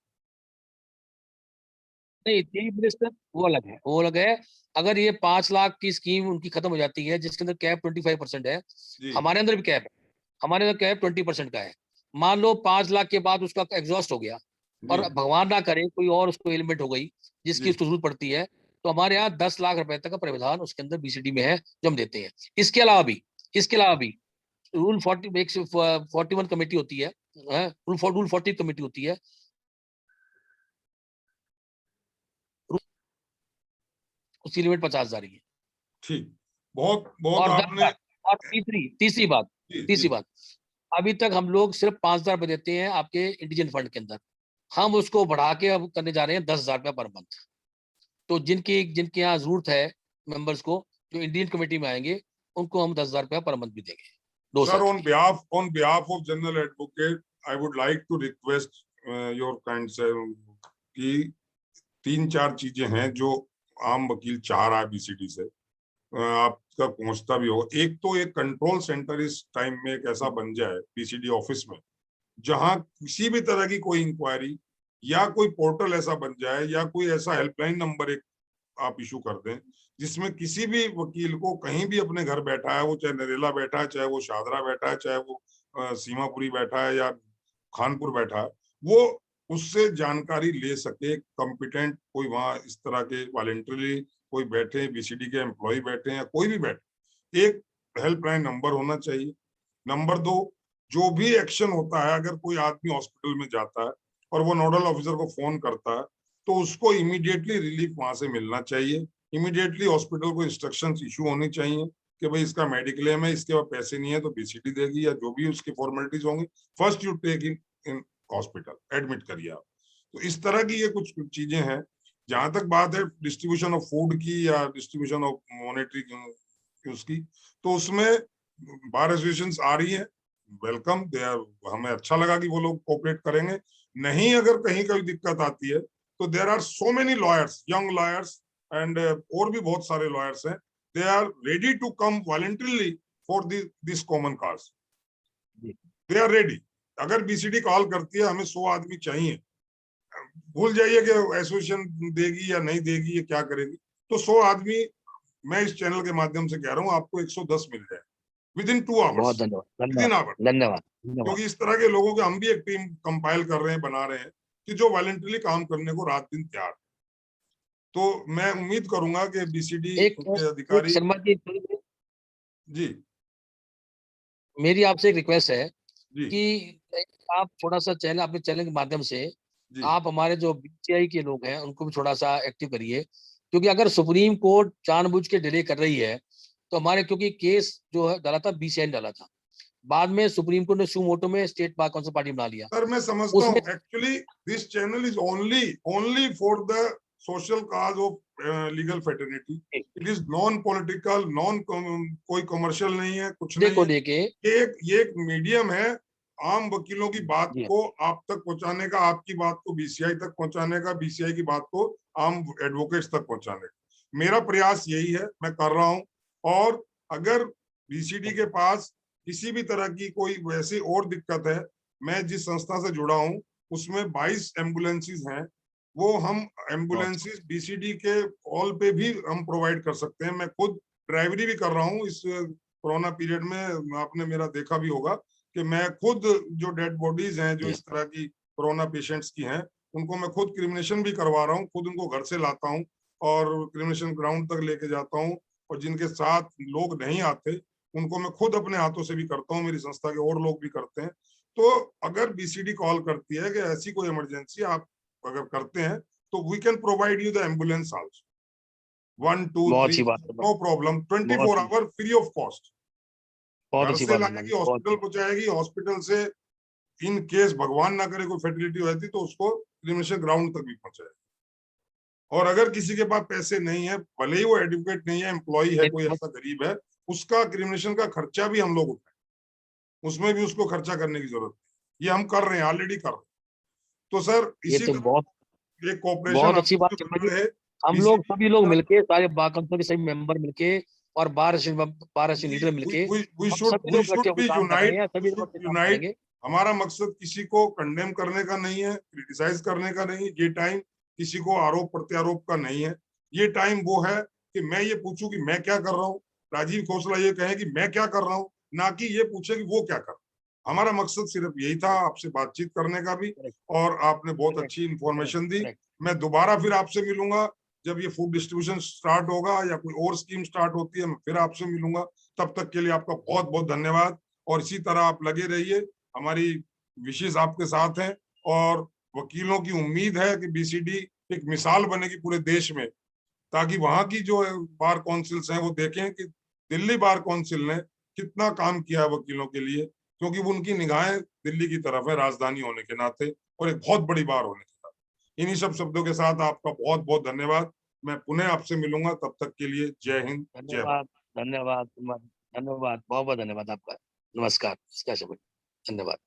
Speaker 2: नहीं, चीफ मिनिस्टर वो अलग है, वो अलग है। अगर ये 5 लाख की स्कीम उनकी खत्म हो जाती है जिसके अंदर कैप 25% है,
Speaker 1: जी,
Speaker 2: हमारे अंदर भी कैप है। हमारे अंदर कैप 20% का है। मान लो 5 लाख के बाद उसका एग्जॉस्ट हो गया
Speaker 1: जी,
Speaker 2: और भगवान ना करे कोई और उसको एलिमेंट हो गई जिसकी
Speaker 1: जी,
Speaker 2: उसको जरूरत पड़ती है, तो हमारे यहाँ 10 लाख रुपए तक का प्रावधान उसके अंदर बीसीडी में है जो हम देते हैं। इसके अलावा भी रूल 41 कमेटी होती है, रूल 40 कमेटी होती है। उसकी लिमिट 50,000 ही है।
Speaker 1: ठीक, बहुत बहुत
Speaker 2: और
Speaker 1: आपने
Speaker 2: 10,000। और तीसरी बात,
Speaker 1: जी,
Speaker 2: तीसरी
Speaker 1: जी,
Speaker 2: बात, अभी तक हम लोग सिर्फ 5,000 रुपए देते हैं आपके इंडिजन फंड के अंदर। हम उसको बढ़ा के अब करने जा रहे हैं 10,000 रुपया पर मंथ। तो जिनकी जिनके यहाँ जरूरत है मेंबर्स को, जो इंडियन कमेटी में आएंगे, उनको हम 10,000 रुपया पर मंथ भी देंगे 2 साल
Speaker 1: सर,
Speaker 2: के लिए।
Speaker 1: on behalf of general advocate I would like to request your kind sir कि 3-4 चीजें हैं जो आम वकील चाह रहा है बीसीडी से, आप तक पहुंचता भी हो। एक तो एक कंट्रोल सेंटर इस टाइम में एक ऐसा बन जाए बीसीडी ऑफिस में, जहां किसी भी तरह की कोई इंक्वायरी या कोई पोर्टल ऐसा बन जाए या कोई ऐसा हेल्पलाइन नंबर एक आप इशू कर दें, जिसमें किसी भी वकील को कहीं भी अपने घर बैठा है, वो चाहे नरेला बैठा है, चाहे वो शादरा बैठा है, चाहे वो सीमापुरी बैठा है या खानपुर बैठा है, वो उससे जानकारी ले सके। कॉम्पिटेंट कोई वहां इस तरह के वॉलेंटरी कोई बैठे, बीसीडी के एम्प्लॉय बैठे या कोई भी बैठे, एक हेल्पलाइन नंबर होना चाहिए। नंबर 2, जो भी एक्शन होता है, अगर कोई आदमी हॉस्पिटल में जाता है और वो नोडल ऑफिसर को फोन करता है, तो उसको इमीडिएटली रिलीफ वहां से मिलना चाहिए। इमीडिएटली हॉस्पिटल को इंस्ट्रक्शंस इशू होनी चाहिए कि भाई इसका मेडिक्लेम है, इसके पास पैसे नहीं है तो बीसीडी देगी, या जो भी उसकी फॉर्मेलिटीज होंगी, first you take in hospital, admit करिए आप। तो इस तरह की ये कुछ चीजें हैं। जहां तक बात है डिस्ट्रीब्यूशन ऑफ फूड की या डिस्ट्रीब्यूशन ऑफ मॉनेटरी उसकी, तो उसमें बार एसोसिएशन आ रही है, वेलकम दे आर, हमें अच्छा लगा कि वो लोग कोऑपरेट करेंगे। नहीं, अगर कहीं कोई दिक्कत आती है तो there are so many lawyers, young lawyers and और भी बहुत सारे लॉयर्स हैं, they are ready to come voluntarily for this common cause. They are ready. अगर बीसीडी कॉल करती है हमें 100 आदमी चाहिए, भूल जाइए कि एसोसिएशन देगी या नहीं देगी, ये क्या करेगी, तो 100 आदमी मैं इस चैनल के माध्यम से कह रहा हूँ आपको 110 मिल जाए विद इन 2 आवर्स,
Speaker 2: बहुत धन्यवाद,
Speaker 1: विद
Speaker 2: धन्यवाद,
Speaker 1: इन आवर।
Speaker 2: धन्यवाद, धन्यवाद।
Speaker 1: क्योंकि इस तरह के लोगों के हम भी एक टीम कंपाइल कर रहे हैं, बना रहे हैं कि जो वॉलंटरली काम करने को रात दिन तैयार। तो मैं उम्मीद करूंगा कि बीसीडी के
Speaker 2: एक
Speaker 1: अधिकारी
Speaker 2: शर्मा जी,
Speaker 1: जी
Speaker 2: मेरी आपसे एक रिक्वेस्ट है
Speaker 1: जी
Speaker 2: कि आप थोड़ा सा चैनल, अपने चैनल के माध्यम से
Speaker 1: जी
Speaker 2: आप हमारे जो बीसीआई के लोग हैं उनको भी थोड़ा सा एक्टिव करिए, क्योंकि अगर सुप्रीम कोर्ट जानबूझ के डिले कर रही है तो हमारे, क्योंकि केस जो है डाला था बीसीआई ने डाला था, बाद में सुप्रीम कोर्ट ने सू मोटो में स्टेट बार काउंसिल पार्टी बना लिया।
Speaker 1: सर मैं समझता
Speaker 2: उसमें
Speaker 1: हूँ, actually this channel is only for the social cause of legal fraternity. It is non political, non कोई कमर्शियल नहीं है, कुछ नहीं
Speaker 2: को
Speaker 1: है।
Speaker 2: लेके
Speaker 1: ये एक मीडियम है आम वकीलों की बात
Speaker 2: जी
Speaker 1: को आप तक पहुंचाने का, आपकी बात को बीसीआई तक पहुंचाने का, बीसीआई की बात को आम एडवोकेट्स तक पहुंचाने का। मेरा प्रयास यही है, मैं कर रहा हूं। और अगर बीसीडी के पास किसी भी तरह की कोई वैसी और दिक्कत है, मैं जिस संस्था से जुड़ा हूं उसमें 22 एम्बुलेंसेज हैं, वो हम एम्बुलेंसेज बीसीडी के कॉल पे भी हम प्रोवाइड कर सकते हैं। मैं खुद ड्राइवरी भी कर रहा हूँ इस कोरोना पीरियड में, आपने मेरा देखा भी होगा कि मैं खुद जो डेड बॉडीज हैं जो इस तरह की कोरोना पेशेंट्स की हैं, उनको मैं खुद क्रिमिनेशन भी करवा रहा हूँ, खुद उनको घर से लाता हूँ और क्रिमिनेशन ग्राउंड तक लेके जाता हूँ। और जिनके साथ लोग नहीं आते उनको मैं खुद अपने हाथों से भी करता हूँ, मेरी संस्था के और लोग भी करते हैं। तो अगर बीसीडी कॉल करती है कि ऐसी कोई इमरजेंसी आप अगर करते हैं तो we can provide you the ambulance also 1 2
Speaker 2: बहुत
Speaker 1: 3,
Speaker 2: अच्छी बात है,
Speaker 1: नो प्रॉब्लम,
Speaker 2: बहुत
Speaker 1: 24 आवर फ्री ऑफ कॉस्ट।
Speaker 2: बहुत
Speaker 1: घर
Speaker 2: अच्छी
Speaker 1: से
Speaker 2: बात है,
Speaker 1: लाएगी,
Speaker 2: बहुत
Speaker 1: हॉस्पिटल पहुंचाएगी, हॉस्पिटल से इन केस भगवान ना करे कोई फर्टिलिटी होती तो उसको क्रिमिनेशन ग्राउंड तक भी पहुंचाएगी। और अगर किसी के पास पैसे नहीं है, भले ही वो एडवोकेट नहीं है, एम्प्लॉय है, कोई ऐसा गरीब है, उसका क्रिमिनेशन का खर्चा भी हम लोग उठाए, उसमें भी उसको खर्चा करने की जरूरत है। ये हम कर रहे हैं, ऑलरेडी कर रहे हैं। तो सर
Speaker 2: ये
Speaker 1: इसी
Speaker 2: तो बहुत
Speaker 1: तरह एक कोऑपरेशन
Speaker 2: बहुत अच्छी
Speaker 1: आपस
Speaker 2: बात
Speaker 1: में
Speaker 2: शर्मा
Speaker 1: बना
Speaker 2: जी।
Speaker 1: रहे
Speaker 2: हम लोग,
Speaker 1: बीसीडी
Speaker 2: सभी
Speaker 1: की
Speaker 2: लोग
Speaker 1: तरफ।
Speaker 2: मिलके, सारे बार काउंसिल के सभी मेंबर मिलके और बार लीडर मिलके,
Speaker 1: वी
Speaker 2: हम
Speaker 1: शुड
Speaker 2: सभी लोग इकट्ठे होकर
Speaker 1: बी
Speaker 2: काम कर रहे
Speaker 1: यूनाइट,
Speaker 2: हैं,
Speaker 1: वी
Speaker 2: सभी लोग
Speaker 1: शुड
Speaker 2: अच्छे काम
Speaker 1: यूनाइट।
Speaker 2: करेंगे।
Speaker 1: हमारा मकसद किसी को कंडेम करने का नहीं है, क्रिटिसाइज करने का नहीं। ये टाइम किसी को आरोप प्रत्यारोप का नहीं है। ये टाइम वो है कि मैं ये पूछूं कि मैं क्या कर रहा हूँ, राजीव खोसला ये कहे कि मैं क्या कर रहा हूँ, ना कि ये पूछे कि वो क्या कर रहा है। हमारा मकसद सिर्फ यही था, आपसे बातचीत करने का भी।
Speaker 2: करेक्ट,
Speaker 1: और आपने बहुत
Speaker 2: करेक्ट,
Speaker 1: अच्छी
Speaker 2: करेक्ट,
Speaker 1: इंफॉर्मेशन दी।
Speaker 2: करेक्ट।
Speaker 1: मैं दोबारा फिर आपसे मिलूंगा जब ये फूड डिस्ट्रीब्यूशन स्टार्ट होगा या कोई और स्कीम स्टार्ट होती है, मैं फिर आपसे मिलूंगा। तब तक के लिए आपका बहुत बहुत धन्यवाद। और इसी तरह आप लगे रहिए, हमारी विशेष आपके साथ हैं। और वकीलों की उम्मीद है कि बीसीडी एक मिसाल बनेगी पूरे देश में, ताकि वहां की जो बार काउंसिल्स हैं वो देखें कि दिल्ली बार काउंसिल ने कितना काम किया है वकीलों के लिए, क्योंकि वो उनकी निगाहें दिल्ली की तरफ है, राजधानी होने के नाते और एक बहुत बड़ी बार होने के नाते। इन्हीं सब शब्दों के साथ आपका बहुत बहुत धन्यवाद। मैं पुनः आपसे मिलूंगा, तब तक के लिए जय हिंद, जय भारत।
Speaker 2: धन्यवाद, धन्यवाद, धन्यवाद, बहुत बहुत धन्यवाद आपका। नमस्कार, धन्यवाद।